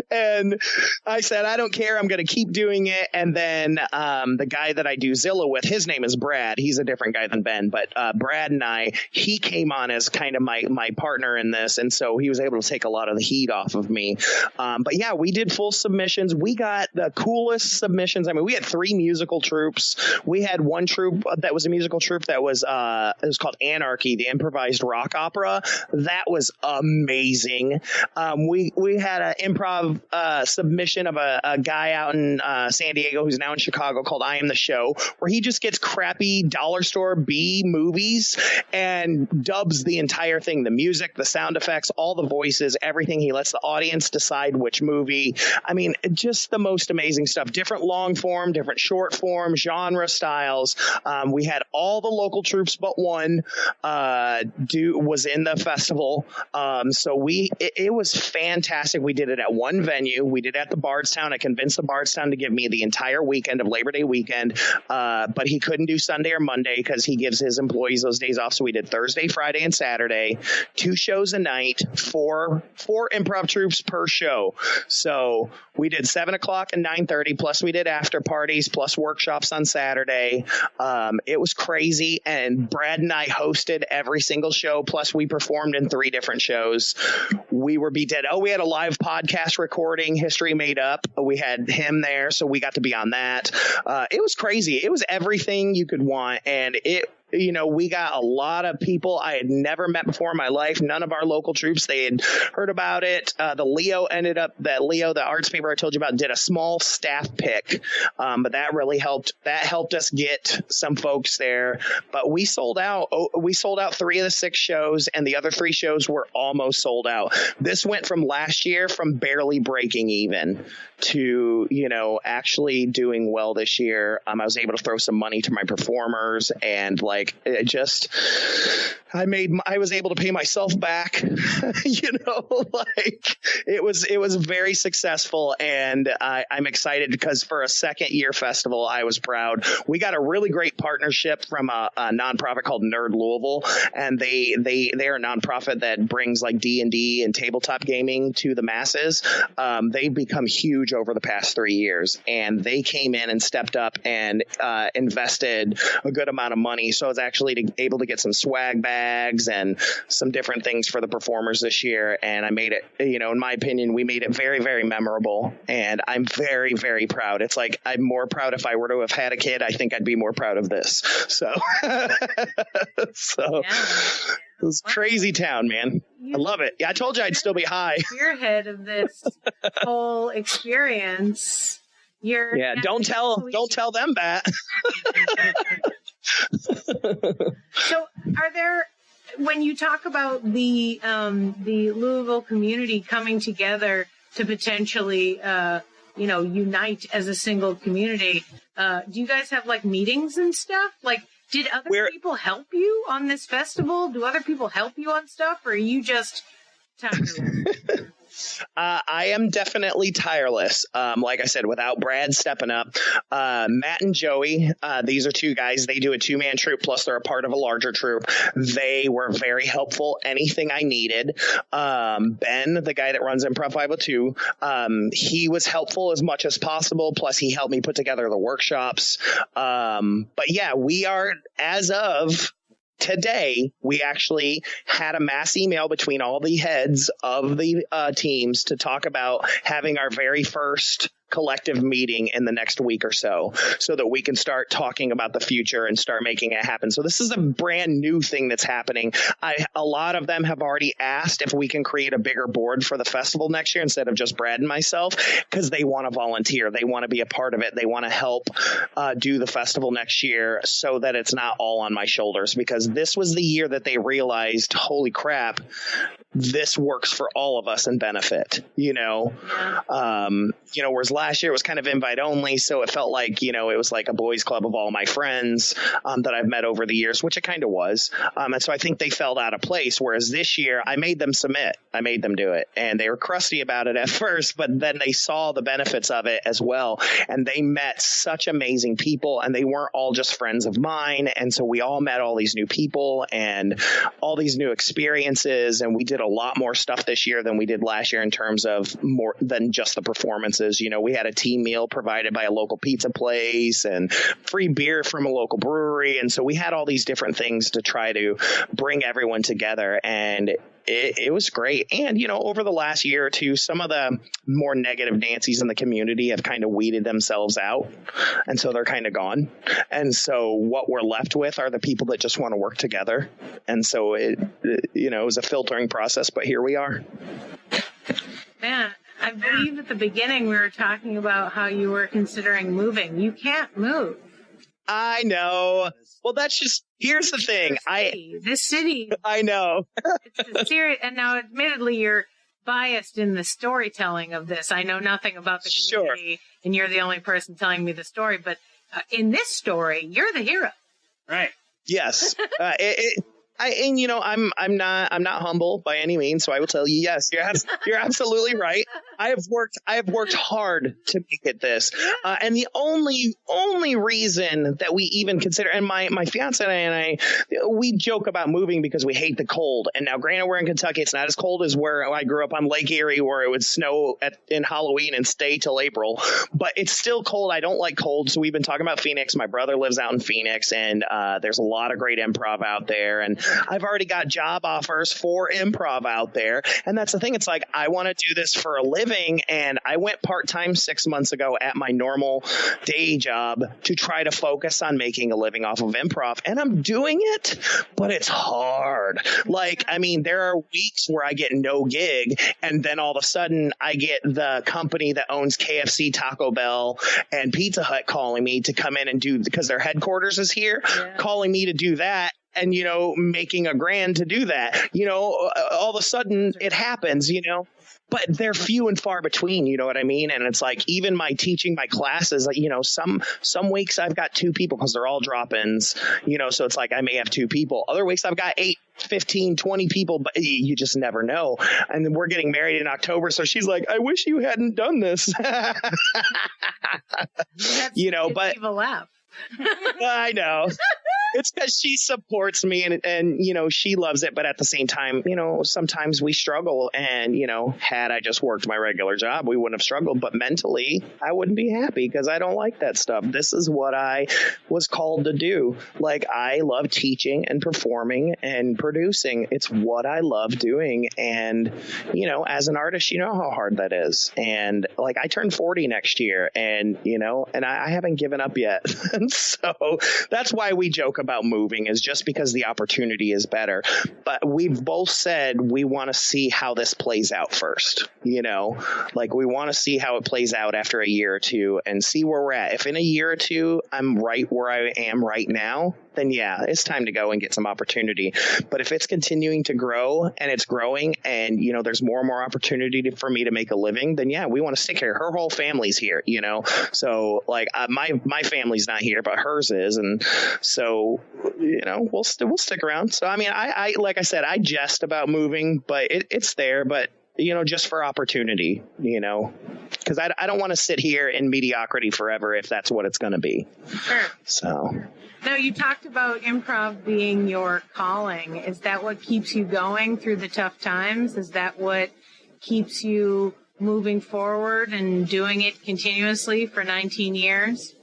And I said, I don't care. I'm going to keep doing it. And then the guy that I do Zilla with, his name is Brad. He's a different guy than Ben, but Brad and he came on as kind of my partner in this. And so he was able to take a lot of the heat off of me. But yeah, we did full submissions. We got the coolest submissions. I mean, we had 3 musical troupes. We had one troupe that was a musical troupe that was it was called Anarchy, the improvised rock opera. That was amazing. We had an improv submission of a guy out in San Diego who's now in Chicago called I Am the Show, where he just gets crappy dollar store B movies and dubs the entire thing, the music, the sound effects, all the voices, everything. He lets the audience decide which movie. I mean, just the most amazing stuff. Different long form, different short form, genre styles. We had all the local troops but one was in the festival. So it was fantastic. We did it at one venue. We did it at the Bardstown. I convinced the Bardstown to give me the entire weekend of Labor Day weekend, but he couldn't do Sunday or Monday because he gives his employees those days off. So we did Thursday, Friday, and Saturday, 2 shows a night, four improv troops per show. So we did 7 o'clock and 9:30, plus we did after parties, plus workshops on Saturday. It was crazy, and Brad and I hosted every single show, plus we performed in 3 different shows. we were beat dead. Oh, we had a live podcast recording, History Made Up. We had him there, so we got to be on that. It was crazy. It was everything you could want, and we got a lot of people I had never met before in my life. None of our local troops, they had heard about it. The Leo, the arts paper I told you about, did a small staff pick. But that really helped. That helped us get some folks there. But we sold out. We sold out 3 of the 6 shows, and the other 3 shows were almost sold out. This went from last year from barely breaking even to, actually doing well this year. I was able to throw some money to my performers, and I was able to pay myself back. It was very successful, and I'm excited because for a second year festival, I was proud. We got a really great partnership from a nonprofit called Nerd Louisville, and they're a nonprofit that brings like D&D and tabletop gaming to the masses. They've become huge over the past 3 years, and they came in and stepped up and invested a good amount of money. So I was actually able to get some swag bags and some different things for the performers this year. And I made it, in my opinion, we made it very, very memorable. And I'm very, very proud. It's like, I'm more proud if I were to have had a kid. I think I'd be more proud of this. So, It was crazy town, man. I love it. Yeah, I told you I'd still be high. Spearhead of this whole experience. Don't tell them that. So are there, when you talk about the Louisville community coming together to potentially, unite as a single community, do you guys have like meetings and stuff? Like, did other people help you on this festival? Do other people help you on stuff, or are you just tireless? I am definitely tireless. Like I said, without Brad stepping up, Matt and Joey, these are 2 guys. They do a 2-man troupe, plus they're a part of a larger troupe. They were very helpful. Anything I needed. Ben, the guy that runs Improv 502, he was helpful as much as possible. Plus he helped me put together the workshops. But yeah, we are, as of today, we actually had a mass email between all the heads of the teams to talk about having our very first collective meeting in the next week or so that we can start talking about the future and start making it happen. So this is a brand new thing that's happening. A lot of them have already asked if we can create a bigger board for the festival next year instead of just Brad and myself, because they want to volunteer. They want to be a part of it. They want to help do the festival next year so that it's not all on my shoulders, because this was the year that they realized, holy crap, this works for all of us and benefit, whereas last year it was kind of invite only. So it felt like, it was like a boys club of all my friends that I've met over the years, which it kind of was. And so I think they felt out of place. Whereas this year I made them submit, I made them do it, and they were crusty about it at first, but then they saw the benefits of it as well. And they met such amazing people, and they weren't all just friends of mine. And so we all met all these new people and all these new experiences. And we did a lot more stuff this year than we did last year in terms of more than just the performances. We had a team meal provided by a local pizza place and free beer from a local brewery. And so we had all these different things to try to bring everyone together. And it was great. And, over the last year or two, some of the more negative Nancys in the community have kind of weeded themselves out. And so they're kind of gone. And so what we're left with are the people that just want to work together. And so it was a filtering process, but here we are. Man, I believe at the beginning we were talking about how you were considering moving. You can't move. I know. Well, that's just, here's the thing. This city. I know. It's serious. And now, admittedly, you're biased in the storytelling of this. I know nothing about the community, and you're the only person telling me the story. But in this story, you're the hero. Right. Yes. I'm not humble by any means, so I will tell you, yes, you're absolutely right. I have worked hard to make it this, and the only reason that we even consider, and my fiance and I, we joke about moving because we hate the cold. And now, granted, we're in Kentucky; it's not as cold as where I grew up on Lake Erie, where it would snow in Halloween and stay till April. But it's still cold. I don't like cold, so we've been talking about Phoenix. My brother lives out in Phoenix, and there's a lot of great improv out there, and I've already got job offers for improv out there. And that's the thing. It's like, I want to do this for a living. And I went part-time 6 months ago at my normal day job to try to focus on making a living off of improv. And I'm doing it, but it's hard. Like, I mean, there are weeks where I get no gig, and then all of a sudden I get the company that owns KFC, Taco Bell, and Pizza Hut calling me to come in and do, because their headquarters is here, calling me to do that. And, you know, making $1,000 to do that, you know, all of a sudden it happens, you know. But they're few and far between, you know what I mean? And it's like, even my teaching my classes, you know, some weeks I've got 2 people because they're all drop-ins, you know, so it's like I may have 2 people. Other weeks I've got 8, 15, 20 people, but you just never know. And then we're getting married in October, so she's like, I wish you hadn't done this. You know, but people laugh. I know. It's because she supports me and, you know, she loves it. But at the same time, you know, sometimes we struggle. And, you know, had I just worked my regular job, we wouldn't have struggled. But mentally, I wouldn't be happy because I don't like that stuff. This is what I was called to do. Like, I love teaching and performing and producing. It's what I love doing. And, you know, as an artist, you know how hard that is. And like, I turn 40 next year and, you know, and I haven't given up yet. And so that's why we joke about moving, is just because the opportunity is better. But we've both said we want to see how this plays out first, you know, like we want to see how it plays out after a year or 2 and see where we're at. If in a year or 2 I'm right where I am right now, then yeah, it's time to go and get some opportunity. But if it's continuing to grow and it's growing and, you know, there's more and more opportunity for me to make a living, then yeah, we want to stick here. Her whole family's here, you know, so like my family's not here, but hers is. And so, you know, we'll stick around. So, I mean, I like I said, I jest about moving, but it's there, but you know, just for opportunity, you know, because I don't want to sit here in mediocrity forever if that's what it's going to be. Sure. So. Now, you talked about improv being your calling. Is that what keeps you going through the tough times? Is that what keeps you moving forward and doing it continuously for 19 years?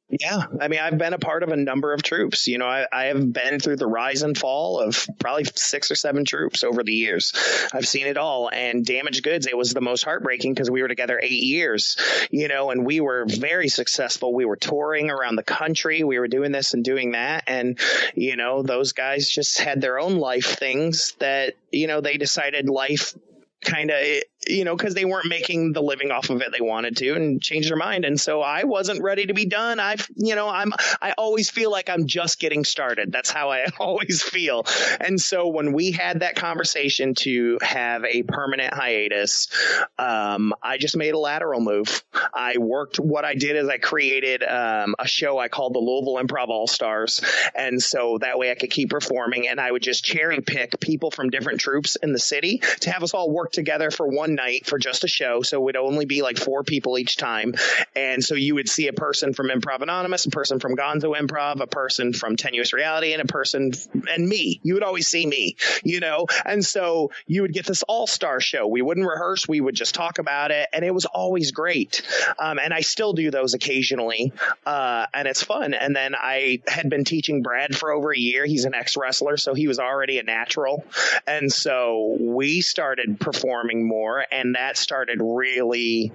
Yeah. I mean, I've been a part of a number of troops. You know, I have been through the rise and fall of probably 6 or 7 troops over the years. I've seen it all. And Damaged Goods, it was the most heartbreaking because we were together 8 years, you know, and we were very successful. We were touring around the country. We were doing this and doing that. And, you know, those guys just had their own life things that, you know, they decided life kind of, you know, because they weren't making the living off of it they wanted to, and changed their mind. And so I wasn't ready to be done. I always feel like I'm just getting started. That's how I always feel. And so when we had that conversation to have a permanent hiatus, I just made a lateral move. What I did is I created a show I called the Louisville Improv All-Stars. And so that way I could keep performing, and I would just cherry pick people from different troops in the city to have us all work together for one night for just a show. So it would only be like 4 people each time. And so you would see a person from Improv Anonymous, a person from Gonzo Improv, a person from Tenuous Reality, and a person and me. You would always see me, you know? And so you would get this all-star show. We wouldn't rehearse. We would just talk about it. And it was always great. And I still do those occasionally. And it's fun. And then I had been teaching Brad for over a year. He's an ex-wrestler, so he was already a natural. And so we started performing more, and that started really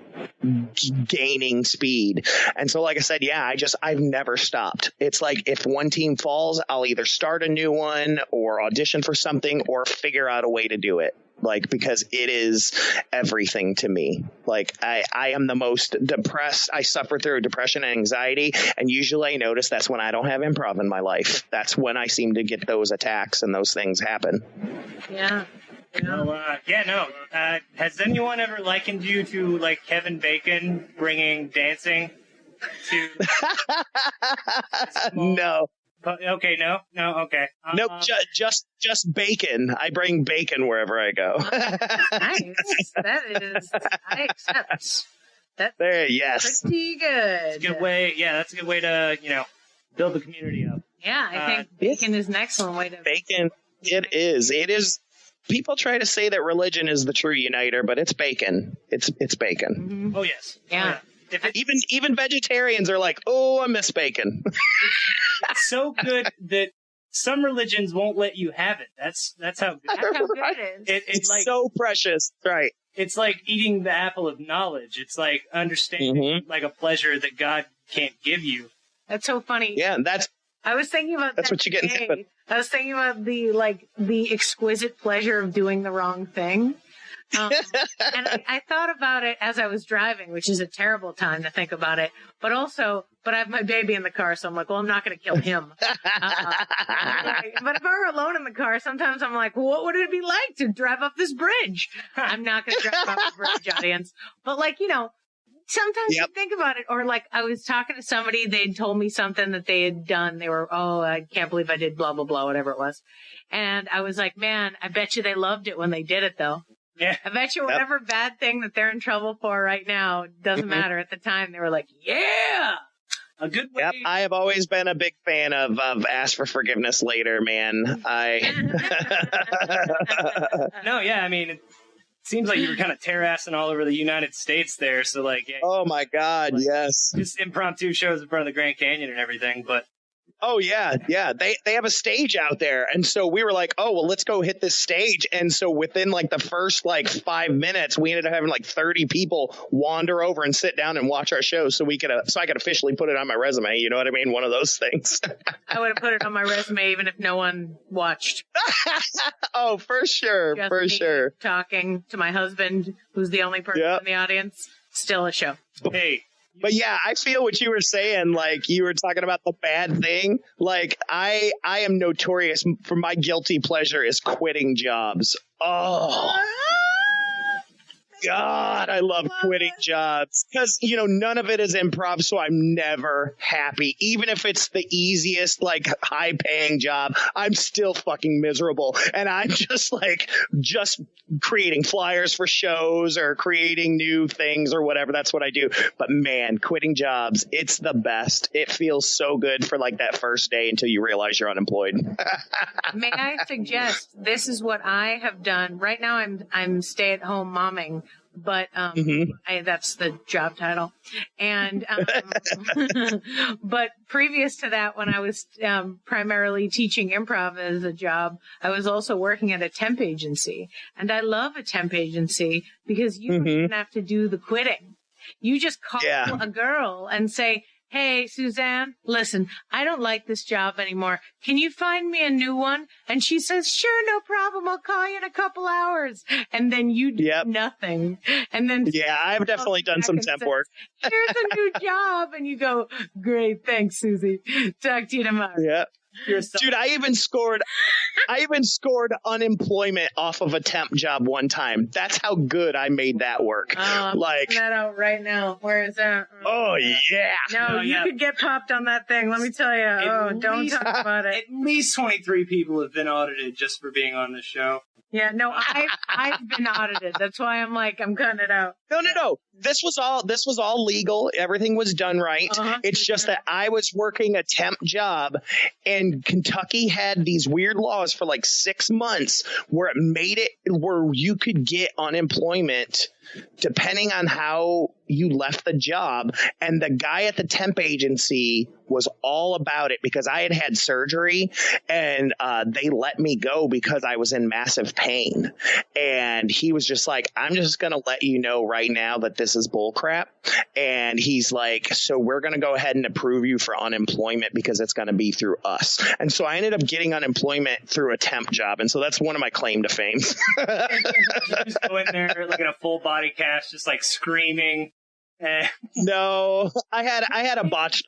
gaining speed. And so, like I said, yeah, I've never stopped. It's like if one team falls, I'll either start a new one or audition for something or figure out a way to do it. Like, because it is everything to me. Like, I am the most depressed. I suffer through depression and anxiety. And usually I notice that's when I don't have improv in my life. That's when I seem to get those attacks and those things happen. Yeah. Has anyone ever likened you to, like, Kevin Bacon bringing dancing to... No. Okay, no, okay. Nope, just bacon. I bring bacon wherever I go. Nice. That is, I accept. That's yes. Pretty good. That's a good way. Yeah, that's a good way to, you know, build the community up. Yeah, I think bacon is an excellent way to. Bacon. It is. People try to say that religion is the true uniter, but it's bacon. It's bacon. Mm-hmm. Oh yes. Yeah. Even vegetarians are like, oh, I miss bacon. It's so good that some religions won't let you have it. That's how good, it is. It's like, so precious, right? It's like eating the apple of knowledge. It's like understanding like a pleasure that God can't give you. That's so funny. Yeah, I was thinking about that's what you get in heaven. I was thinking about the exquisite pleasure of doing the wrong thing. And I thought about it as I was driving, which is a terrible time to think about it. But I have my baby in the car, so I'm like, well, I'm not going to kill him. But if I were alone in the car, sometimes I'm like, well, what would it be like to drive up this bridge? I'm not going to drive up the bridge, audience. But sometimes you think about it, or I was talking to somebody, they'd told me something that they had done. They were, I can't believe I did blah, blah, blah, whatever it was. And I was like, man, I bet you they loved it when they did it, though. Yeah. I bet you whatever bad thing that they're in trouble for right now doesn't matter. At the time, they were like, yeah. A good way. Yep, I have always been a big fan of ask for forgiveness later, man. No, yeah, I mean, it seems like you were kind of terrassing all over the United States there. So, oh my God, yes. Just impromptu shows in front of the Grand Canyon and everything, but. Oh, yeah. They have a stage out there. And so we were like, oh, well, let's go hit this stage. And so within the first 5 minutes, we ended up having 30 people wander over and sit down and watch our show so I could officially put it on my resume. You know what I mean? One of those things. I would have put it on my resume even if no one watched. Oh, for sure. Just for me sure. Talking to my husband, who's the only person in the audience. Still a show. Hey. But yeah, I feel what you were saying. You were talking about the bad thing. I am notorious for my guilty pleasure is quitting jobs. Oh, God, I love quitting jobs because, none of it is improv. So I'm never happy. Even if it's the easiest, high paying job, I'm still fucking miserable. And I'm just creating flyers for shows or creating new things or whatever. That's what I do. But man, quitting jobs, it's the best. It feels so good for that first day until you realize you're unemployed. May I suggest this is what I have done right now? I'm stay at home momming. But that's the job title. And but previous to that, when I was primarily teaching improv as a job, I was also working at a temp agency. And I love a temp agency because you don't even have to do the quitting. You just call a girl and say, hey, Suzanne, listen, I don't like this job anymore. Can you find me a new one? And she says, sure, no problem. I'll call you in a couple hours. And then you do nothing. And then I've definitely done some temp work. Here's a new job. And you go, great. Thanks, Susie. Talk to you tomorrow. Yeah. Dude, I even scored unemployment off of a temp job one time. That's how good I made that work. I'm putting that out right now. Where is that? Oh yeah. No, you could get popped on that thing. Let me tell you. Don't talk about it. At least 23 people have been audited just for being on this show. Yeah, no, I've been audited. That's why I'm cutting it out. No. This was all legal. Everything was done right. It's just that I was working a temp job and Kentucky had these weird laws for 6 months where it made it where you could get unemployment depending on how you left the job. And the guy at the temp agency was all about it because I had surgery and they let me go because I was in massive pain. And he was just like, I'm just going to let you know right now that this is bull crap. And he's like, so we're going to go ahead and approve you for unemployment because it's going to be through us. And so I ended up getting unemployment through a temp job. And so that's one of my claim to fame. You just go in there in a full body cast, just screaming. No, I had a botched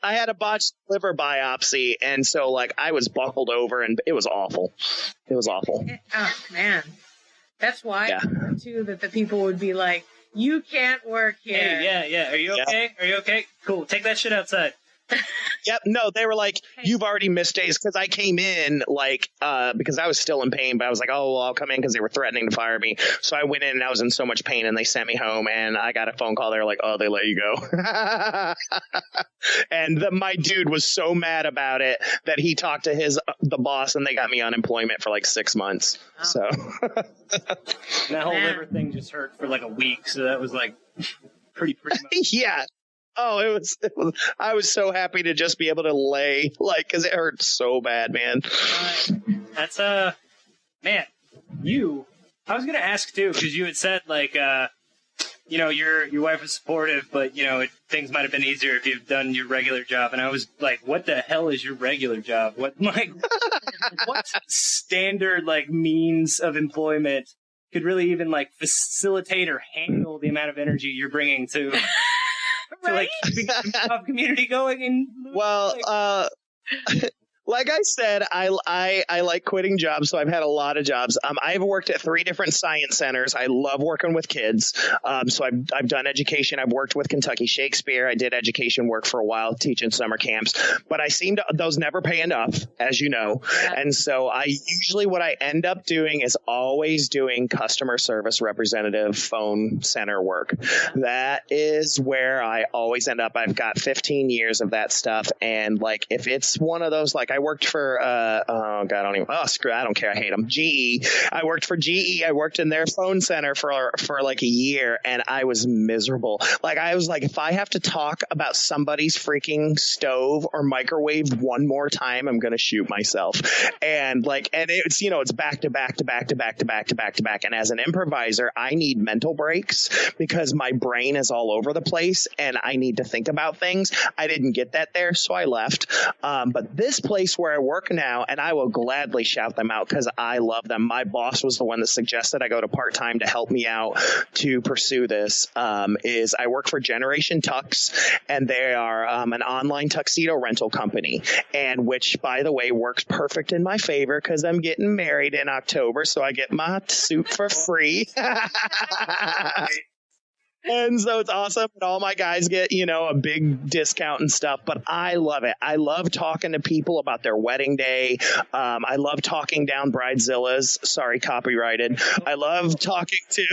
liver biopsy, and so I was buckled over, and it was awful. It was awful. Oh man, that's why too that the people would be like, "You can't work here." Hey, yeah. Are you okay? Are you okay? Cool. Take that shit outside. Yep. No, they were like, you've already missed days because I came in because I was still in pain, but I was like, oh, well, I'll come in because they were threatening to fire me. So I went in and I was in so much pain and they sent me home and I got a phone call. They were like, oh, they let you go. And my dude was so mad about it that he talked to the boss and they got me unemployment for 6 months. Oh. So that whole liver thing just hurt for a week. So that was pretty much. Yeah. Oh, it was. I was so happy to just be able to lay, like, because it hurt so bad, man. That's man. I was gonna ask too, because you had said like, you know, your wife was supportive, but you know, things might have been easier if you've done your regular job. And I was like, what the hell is your regular job? What standard like means of employment could really even like facilitate or handle the amount of energy you're bringing to like keeping the improv community going? And well, like I said, I like quitting jobs, so I've had a lot of jobs. I've worked at 3 different science centers. I love working with kids. So I've done education. I've worked with Kentucky Shakespeare. I did education work for a while, teaching summer camps. But those never pay enough, as you know. Yeah. And so what I end up doing is always doing customer service representative phone center work. That is where I always end up. I've got 15 years of that stuff. And like, if it's one of those, like I worked for, I don't care. I hate them. GE. I worked for GE. I worked in their phone center for like a year, and I was miserable. Like, I was like, if I have to talk about somebody's freaking stove or microwave one more time, I'm going to shoot myself. And it's, you know, it's back to back to back to back to back to back to back. And as an improviser, I need mental breaks because my brain is all over the place and I need to think about things. I didn't get that there, so I left. But this place where I work now, and I will gladly shout them out because I love them. My boss was the one that suggested I go to part-time to help me out to pursue this, is I work for Generation Tux, and they are an online tuxedo rental company, and which, by the way, works perfect in my favor because I'm getting married in October, so I get my suit for free. And so it's awesome. And all my guys get, you know, a big discount and stuff. But I love it. I love talking to people about their wedding day. I love talking down bridezillas. Sorry, copyrighted. I love talking to.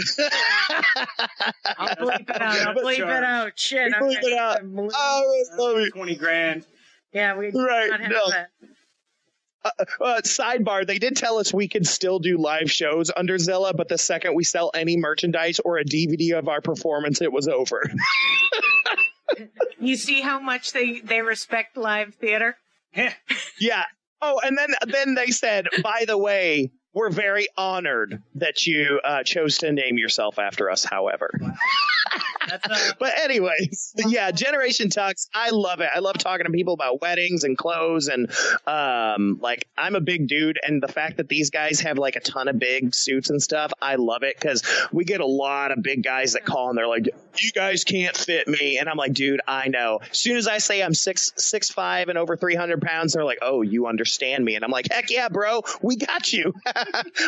I'll bleep it out. Shit. Bleep it out. Oh, I love it. 20 grand. Yeah, we right. Not have that. Sidebar, they did tell us we could still do live shows under Zilla, but the second we sell any merchandise or a DVD of our performance, it was over. You see how much they respect live theater? Yeah. Oh, and then they said, by the way, we're very honored that you chose to name yourself after us, however. Wow. But anyways, yeah, Generation Tux, I love it. I love talking to people about weddings and clothes, and like, I'm a big dude, and the fact that these guys have like a ton of big suits and stuff, I love it because we get a lot of big guys that call and they're like, you guys can't fit me, and I'm like, dude, I know. As soon as I say I'm 6'5" and over 300 pounds, they're like, oh, you understand me, and I'm like, heck yeah, bro, we got you.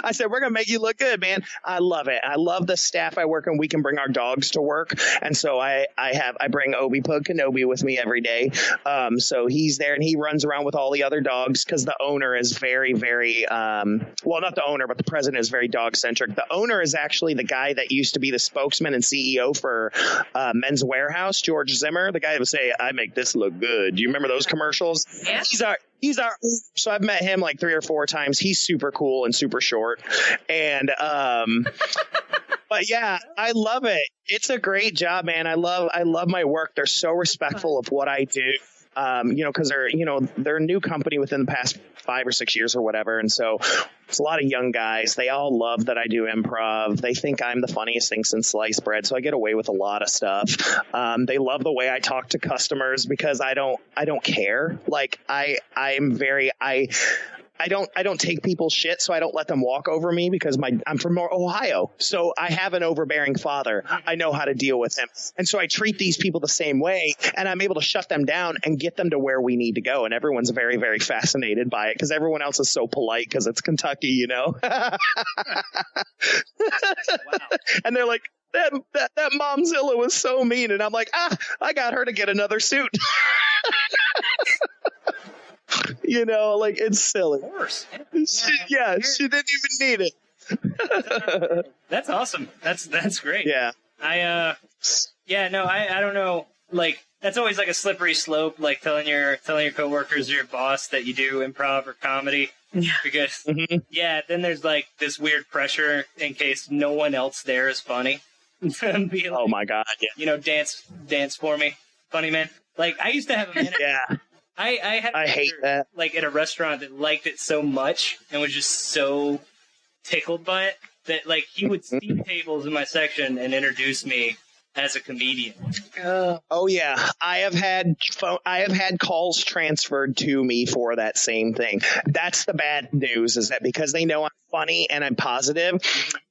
I said, we're gonna make you look good, man. I love it. I love the staff I work in. We can bring our dogs to work. And so I bring Obi Pug Kenobi with me every day. So he's there and he runs around with all the other dogs because the owner is very, very, well, not the owner, but the president is very dog centric. The owner is actually the guy that used to be the spokesman and CEO for Men's Warehouse, George Zimmer, the guy that would say, I make this look good. Do you remember those commercials? Yeah. So I've met him like 3 or 4 times. He's super cool and super short. And, but yeah, I love it. It's a great job, man. I love my work. They're so respectful of what I do. You know, because they're a new company within the past 5 or 6 years or whatever. And so it's a lot of young guys. They all love that I do improv. They think I'm the funniest thing since sliced bread. So I get away with a lot of stuff. They love the way I talk to customers because I don't care. Like I don't take people's shit, so I don't let them walk over me because I'm from Ohio. So I have an overbearing father. I know how to deal with him. And so I treat these people the same way, and I'm able to shut them down and get them to where we need to go. And everyone's very, very fascinated by it because everyone else is so polite because it's Kentucky, you know? Wow. And they're like, that Momzilla was so mean. And I'm like, I got her to get another suit. You know, like, it's silly. Of course. She didn't even need it. That's awesome. That's great. Yeah. I don't know. Like, that's always like a slippery slope, like telling your coworkers or your boss that you do improv or comedy. Yeah. Because, then there's like this weird pressure in case no one else there is funny. Be like, oh my God. Yeah. You know, dance for me. funny, man. Like, I used to have a manager. Yeah. I hate that. Like, at a restaurant that liked it so much and was just so tickled by it that, like, he would steam tables in my section and introduce me as a comedian. Oh yeah, I have had calls transferred to me for that same thing. That's the bad news, is that because they know I'm funny and I'm positive,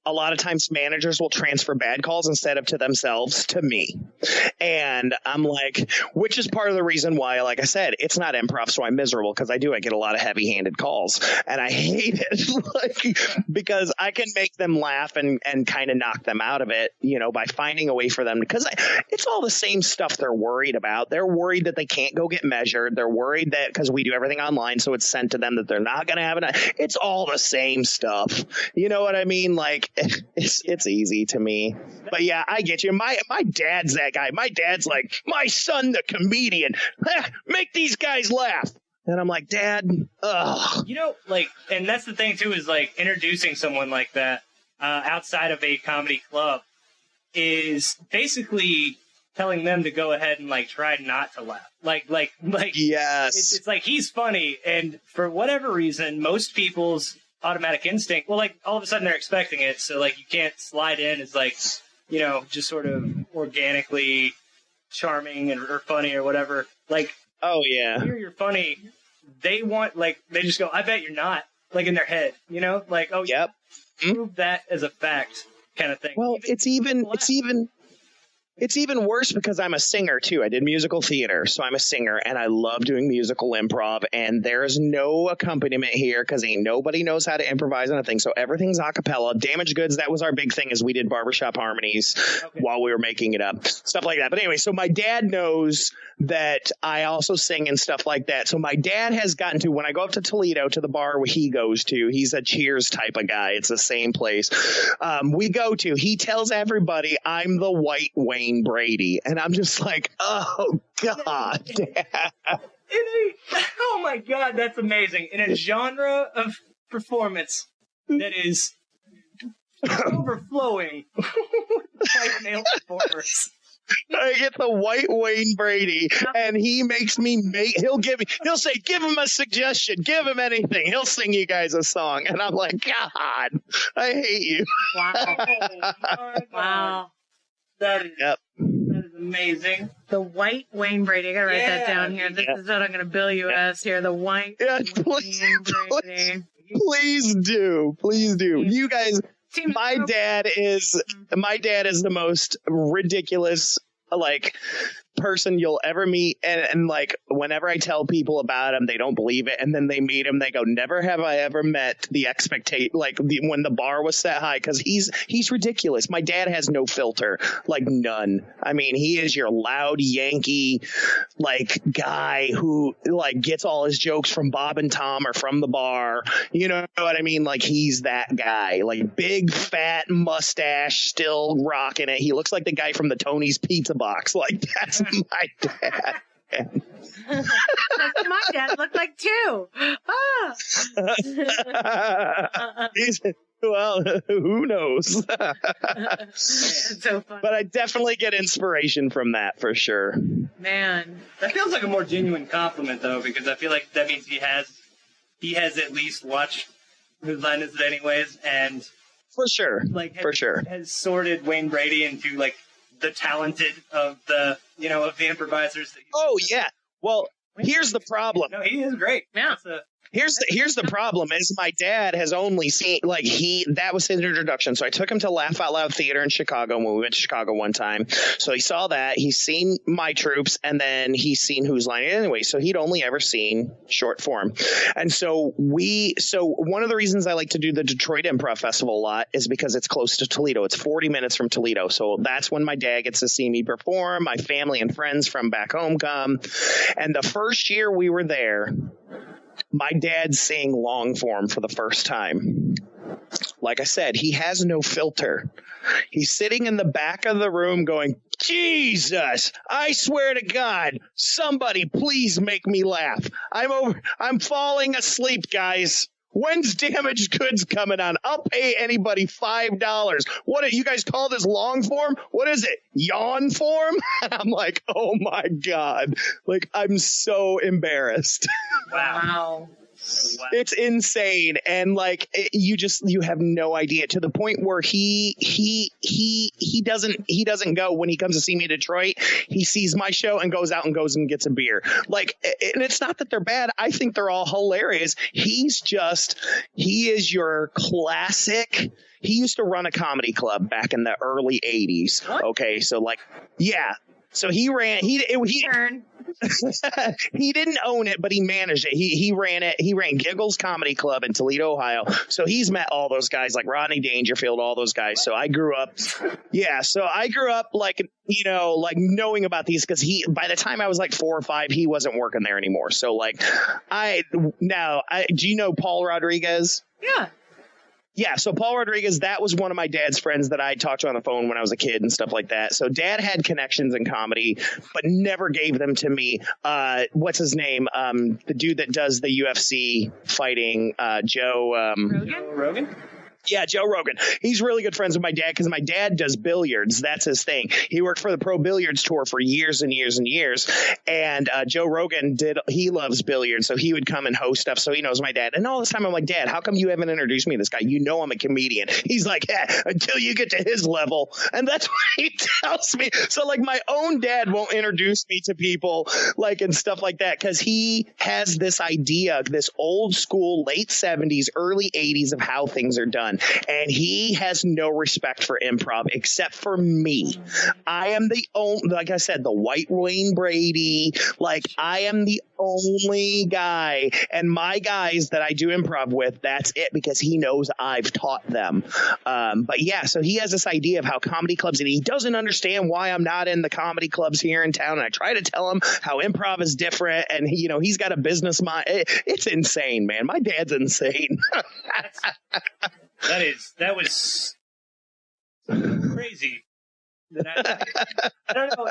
a lot of times managers will transfer bad calls instead of to themselves to me. And I'm like, which is part of the reason why, like I said, it's not improv, so I'm miserable, because I get a lot of heavy-handed calls, and I hate it. Like, because I can make them laugh and kind of knock them out of it, by finding a way for them, because it's all the same stuff they're worried about. They're worried that they can't go get measured. They're worried that because we do everything online, so it's sent to them, that they're not going to have it. It's all the same stuff. You know what I mean? Like, it's easy to me. But yeah, I get you. My dad's that guy. My dad's like, my son, the comedian. Make these guys laugh. And I'm like, Dad, ugh. And that's the thing too, is like introducing someone like that outside of a comedy club is basically telling them to go ahead and like try not to laugh. Like yes, it's like he's funny, and for whatever reason, most people's automatic instinct, well, like all of a sudden they're expecting it, so like you can't slide in as like, just sort of organically charming or funny or whatever. Like, oh yeah, you're funny. They want, like, they just go, I bet you're not, like in their head, like, oh yep, prove that as a fact kind of thing. Well, it's even worse because I'm a singer too. I did musical theater, so I'm a singer, and I love doing musical improv, and there's no accompaniment here because ain't nobody knows how to improvise on a thing, so everything's a cappella. Damaged Goods, that was our big thing, is we did barbershop harmonies while we were making it up, stuff like that. But anyway, so my dad knows that I also sing and stuff like that. So my dad has gotten to, when I go up to Toledo to the bar where he goes to, he's a Cheers type of guy. It's the same place we go to. He tells everybody I'm the white Wayne Brady, and I'm just like, oh God, Dad. Oh my God, that's amazing. In a genre of performance that is overflowing with white male performers. I get the white Wayne Brady, and he makes me he'll say, give him a suggestion, give him anything. He'll sing you guys a song. And I'm like, God, I hate you. Wow. Wow. That is amazing. The white Wayne Brady. I gotta write that down here. This is what I'm gonna bill you as here. The white Wayne Brady. Please do. You guys, my dad is the most ridiculous, like, person you'll ever meet, and like whenever I tell people about him, they don't believe it, and then they meet him, they go, never have I ever met the expectation, like when the bar was set high, because he's ridiculous. My dad has no filter, like none. I mean, he is your loud Yankee like guy who like gets all his jokes from Bob and Tom or from the bar, you know what I mean? Like, he's that guy, like big fat mustache, still rocking it. He looks like the guy from the Tony's Pizza Box. Like, that's my dad. That's what my dad looked like too. Well, who knows? It's so funny. But I definitely get inspiration from that for sure. Man, that feels like a more genuine compliment though, because I feel like that means he has at least watched Whose Line Is It Anyways, and for sure, has sorted Wayne Brady into like the talented of the of the improvisers. Oh yeah. Well, here's the problem. No, he is great. Yeah. Here's the problem is my dad has only seen, like, that was his introduction. So I took him to Laugh Out Loud Theater in Chicago when we went to Chicago one time. So he saw that, he's seen my troops, and then he's seen Whose Line Is It Anyway. So he'd only ever seen short form. And so one of the reasons I like to do the Detroit Improv Festival a lot is because it's close to Toledo. It's 40 minutes from Toledo. So that's when my dad gets to see me perform. My family and friends from back home come. And the first year we were there, my dad's seeing long form for the first time. Like I said, he has no filter. He's sitting in the back of the room going, Jesus, I swear to God, somebody please make me laugh. I'm falling asleep, guys. When's damaged goods coming on? I'll pay anybody $5. What do you guys call this, long form? What is it? Yawn form? And I'm like, oh my God. Like, I'm so embarrassed. Wow. It's insane. And like, you have no idea, to the point where he doesn't go when he comes to see me in Detroit. He sees my show and goes out and gets a beer. Like, and it's not that they're bad. I think they're all hilarious. He is your classic. He used to run a comedy club back in the early 80s. What? Okay. So like, yeah. So he didn't own it, but he managed it. He ran it. He ran Giggles Comedy Club in Toledo, Ohio. So he's met all those guys like Rodney Dangerfield, all those guys. So I grew up like, you know, like knowing about these, because by the time I was like 4 or 5, he wasn't working there anymore. So like, do you know Paul Rodriguez? Yeah. Yeah, so Paul Rodriguez, that was one of my dad's friends that I talked to on the phone when I was a kid and stuff like that. So Dad had connections in comedy, but never gave them to me. What's his name? The dude that does the UFC fighting, Joe Rogan? Yeah, Joe Rogan. He's really good friends with my dad because my dad does billiards. That's his thing. He worked for the Pro Billiards Tour for years and years and years. And Joe Rogan he loves billiards, so he would come and host stuff. So he knows my dad. And all this time I'm like, Dad, how come you haven't introduced me to this guy? You know I'm a comedian. He's like, yeah, until you get to his level. And that's what he tells me. So like my own dad won't introduce me to people like and stuff like that because he has this idea, this old school late 70s, early 80s of how things are done. And he has no respect for improv except for me. I am the only, like I said, the white Wayne Brady. Like, I am the only guy. And my guys that I do improv with, that's it, because he knows I've taught them. But yeah, so he has this idea of how comedy clubs, and he doesn't understand why I'm not in the comedy clubs here in town. And I try to tell him how improv is different. And he, you know, he's got a business mind. It's insane, man. My dad's insane. That was crazy. I don't know.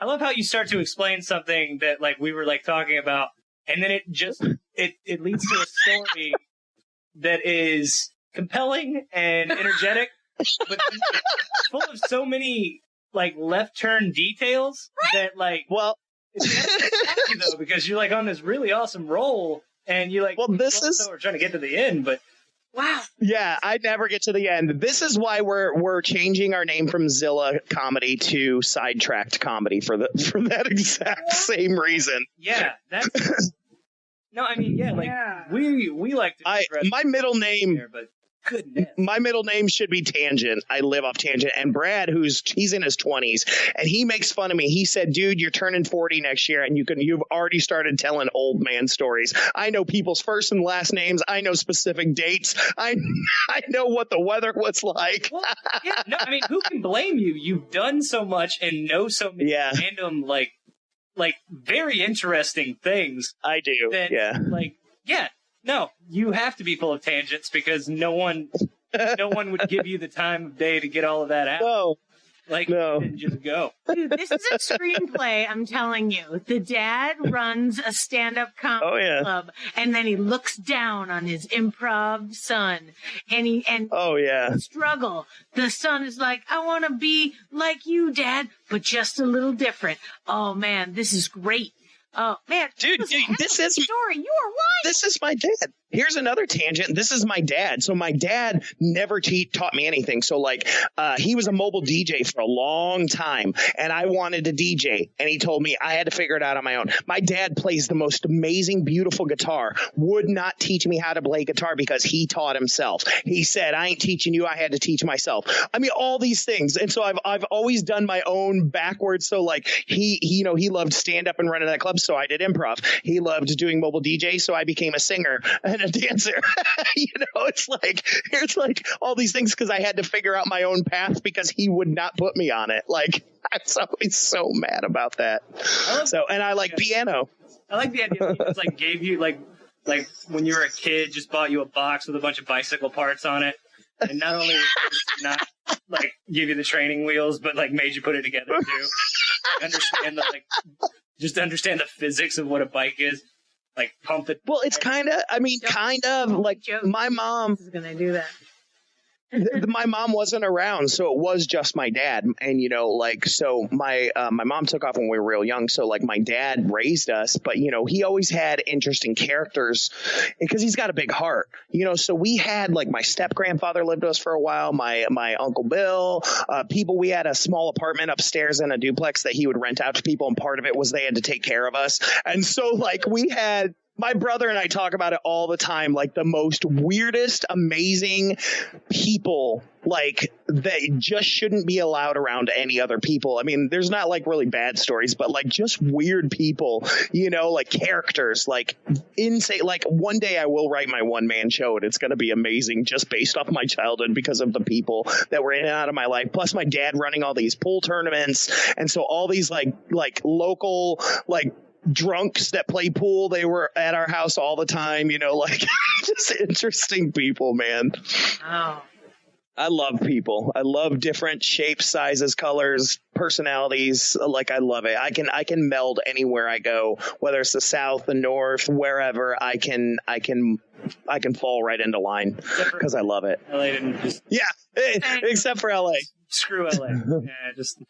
I love how you start to explain something that like we were like talking about, and then it leads to a story that is compelling and energetic, but full of so many like left turn details that like it's happy though, because you're like on this really awesome roll. And you're like, we're trying to get to the end, but wow. Yeah, I never get to the end. This is why we're changing our name from Zilla Comedy to Sidetracked Comedy for that exact same reason. Yeah, that's no, I mean, yeah, like we like to my middle name there, but goodness. My middle name should be Tangent. I live off Tangent. And Brad, he's in his 20s, and he makes fun of me. He said, dude, you're turning 40 next year, and you've already started telling old man stories. I know people's first and last names. I know specific dates. I know what the weather was like. Well, yeah, no, I mean, who can blame you? You've done so much and know so many random, like very interesting things. I do. That, no, you have to be full of tangents because no one would give you the time of day to get all of that out. No. No. And just go. Dude, this is a screenplay, I'm telling you. The dad runs a stand-up comedy club, and then he looks down on his improv son, and struggle. The son is like, I want to be like you, Dad, but just a little different. Oh, man, this is great. Oh, man. Dude, this is story. You are right. This is my dad. Here's another tangent. This is my dad. So my dad never taught me anything. So like, he was a mobile DJ for a long time, and I wanted to DJ, and he told me I had to figure it out on my own. My dad plays the most amazing, beautiful guitar, would not teach me how to play guitar because he taught himself. He said, I ain't teaching you. I had to teach myself. I mean, all these things. And so I've always done my own backwards. So like he loved stand up and running that club. So I did improv. He loved doing mobile DJ. So I became a singer and a dancer. It's like all these things because I had to figure out my own path because he would not put me on it. Like, I'm always so mad about that. And I like piano. I like the idea that he just like gave you like when you were a kid, just bought you a box with a bunch of bicycle parts on it, and not only not like give you the training wheels, but like made you put it together too. Understand the physics of what a bike is. like pump it. Well, it's kind of like my mom is going to do that. My mom wasn't around, so it was just my dad. And, you know, like, so my mom took off when we were real young. So like my dad raised us, but, you know, he always had interesting characters because he's got a big heart, you know. So we had like my step grandfather lived with us for a while. My Uncle Bill, we had a small apartment upstairs in a duplex that he would rent out to people. And part of it was they had to take care of us. And so like we had, my brother and I talk about it all the time, like the most weirdest, amazing people, like that just shouldn't be allowed around any other people. I mean, there's not like really bad stories, but like just weird people, you know, like characters, like insane. Like one day I will write my one-man show and it's going to be amazing just based off my childhood because of the people that were in and out of my life. Plus my dad running all these pool tournaments. And so all these like local, like, drunks that play pool, they were at our house all the time, you know, like just interesting people, man. Oh. I love people. I love different shapes, sizes, colors, personalities. Like I love it. I can meld anywhere I go, whether it's the South, the North, wherever. I can fall right into line because I love it. LA didn't just... Yeah, except for LA. Screw LA.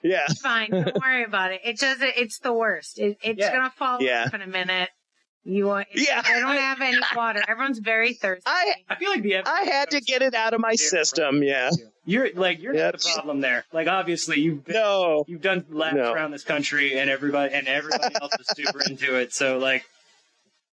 Yeah. It's fine. Don't worry about it. It doesn't. It's the worst. It's gonna fall off in a minute. I don't have any water. Everyone's very thirsty. I feel like I had to get it out of my system. Yeah. You're not the problem there. Like obviously you've done laps around this country and everybody else is super into it. So like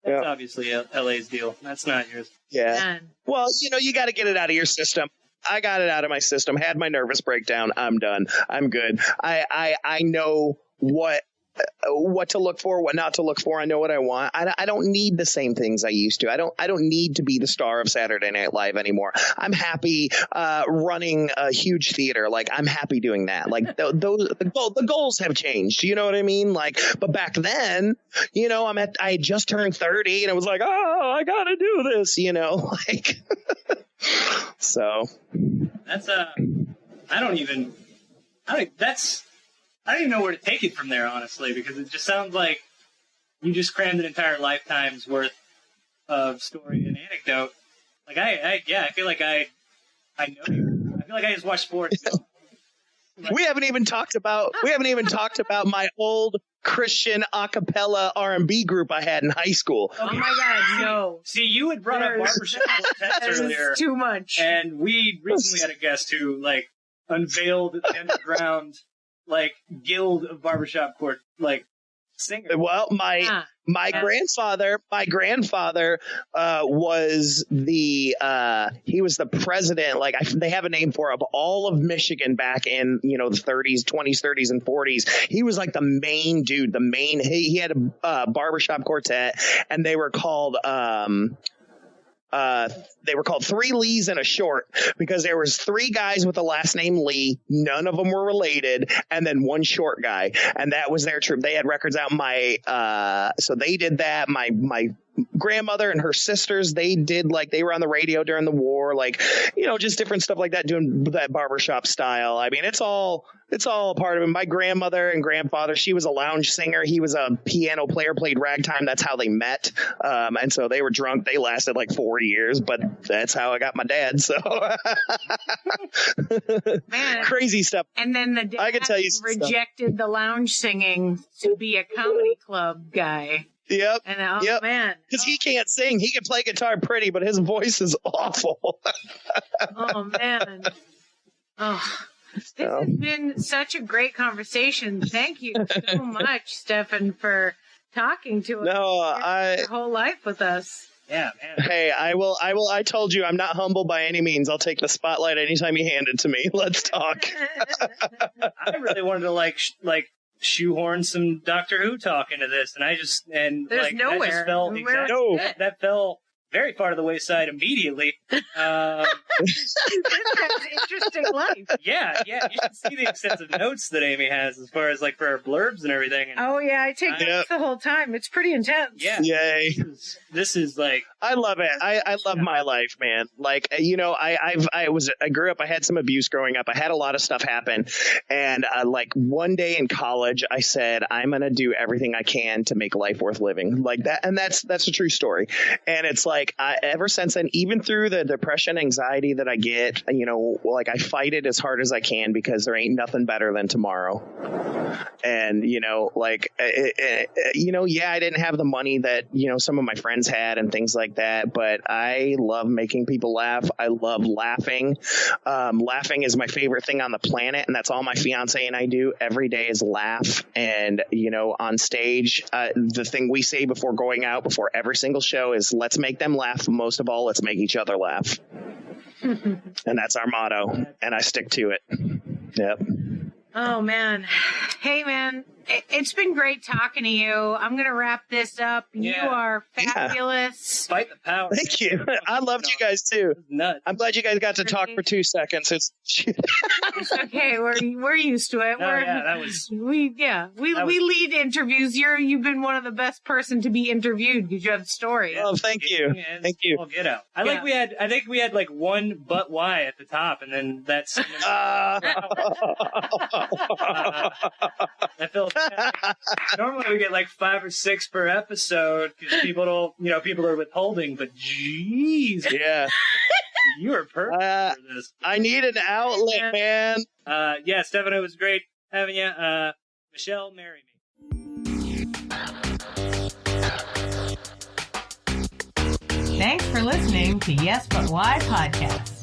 that's obviously LA's deal. That's not yours. Yeah. Man. Well, you know, you got to get it out of your system. I got it out of my system. Had my nervous breakdown. I'm done. I'm good. I know what to look for, what not to look for. I know what I want. I don't need the same things I used to. I don't need to be the star of Saturday Night Live anymore. I'm happy running a huge theater. Like I'm happy doing that. Like the goals have changed. You know what I mean? Like, but back then, you know, I had just turned 30 and it was like, oh, I got to do this. You know, like. So that's I don't even know where to take it from there, honestly, because it just sounds like you just crammed an entire lifetime's worth of story and anecdote. Like I feel like I know you. I feel like I just watch sports. We haven't even talked about my old Christian a cappella R&B group I had in high school. Oh my God, no. See, you had brought up barbershop quartets earlier. Too much. And we recently had a guest who like unveiled the underground like guild of barbershop court like singer. Well, my grandfather was he was the president. Like they have a name for it, of all of Michigan back in, you know, the 20s, 30s, and 40s. He was like the main dude. He had a barbershop quartet, and they were called. They were called Three Lees and a Short because there was three guys with the last name Lee. None of them were related. And then one short guy. And that was their troupe. They had records out. So they did that. My grandmother and her sisters, they were on the radio during the war, like, you know, just different stuff like that, doing that barbershop style. I mean, it's all a part of it. My grandmother and grandfather, she was a lounge singer. He was a piano player, played ragtime. That's how they met. And so they were drunk. They lasted like 4 years, but that's how I got my dad. So man, crazy stuff. And then the dad I can tell you rejected the lounge singing to be a comedy club guy. Yep. And man, because he can't sing. He can play guitar pretty, but his voice is awful. Oh man. Oh, this has been such a great conversation. Thank you so much, Stefan, for talking to us. Your whole life with us. Yeah, man. Hey, I will. I told you I'm not humble by any means. I'll take the spotlight anytime you hand it to me. Let's talk. I really wanted to like shoehorn some Doctor Who talk into this, and there's nowhere. That just fell that fell very far to the wayside immediately. This interesting life. Yeah, you should see the extensive notes that Amy has as far as like for her blurbs and everything. And I take notes the whole time. It's pretty intense. Yeah. Yay. This is like I love it. I love my life, man. Like, you know, I grew up, I had some abuse growing up. I had a lot of stuff happen. And like one day in college, I said, I'm going to do everything I can to make life worth living like that. And that's a true story. And it's like, ever since then, even through the depression, anxiety that I get, you know, like I fight it as hard as I can because there ain't nothing better than tomorrow. And, you know, like, you know, yeah, I didn't have the money that, you know, some of my friends had and things like that, but I love making people laugh. I love laughing. Laughing is my favorite thing on the planet, and that's all my fiance and I do every day is laugh. And, you know, on stage, the thing we say before going out, before every single show is let's make them laugh. Most of all, let's make each other laugh. And that's our motto, and I stick to it. Yep. Oh, man. Hey, man. It's been great talking to you. I'm going to wrap this up. Yeah. You are fabulous. Fight the power. Thank you. I loved you guys, too. Nuts. I'm glad you guys got to talk for 2 seconds. It's okay. We're used to it. We lead interviews. You've been one of the best person to be interviewed because you have stories. Oh, thank you. Thank you. Get out. I think we had like one but why at the top, and then that's. I feel normally we get like 5 or 6 per episode because people are withholding, but jeez, yeah, you are perfect for this. I need an outlet, man. Yeah, Stefan, it was great having you. Michelle, marry me. Thanks for listening to Yes But Why podcast.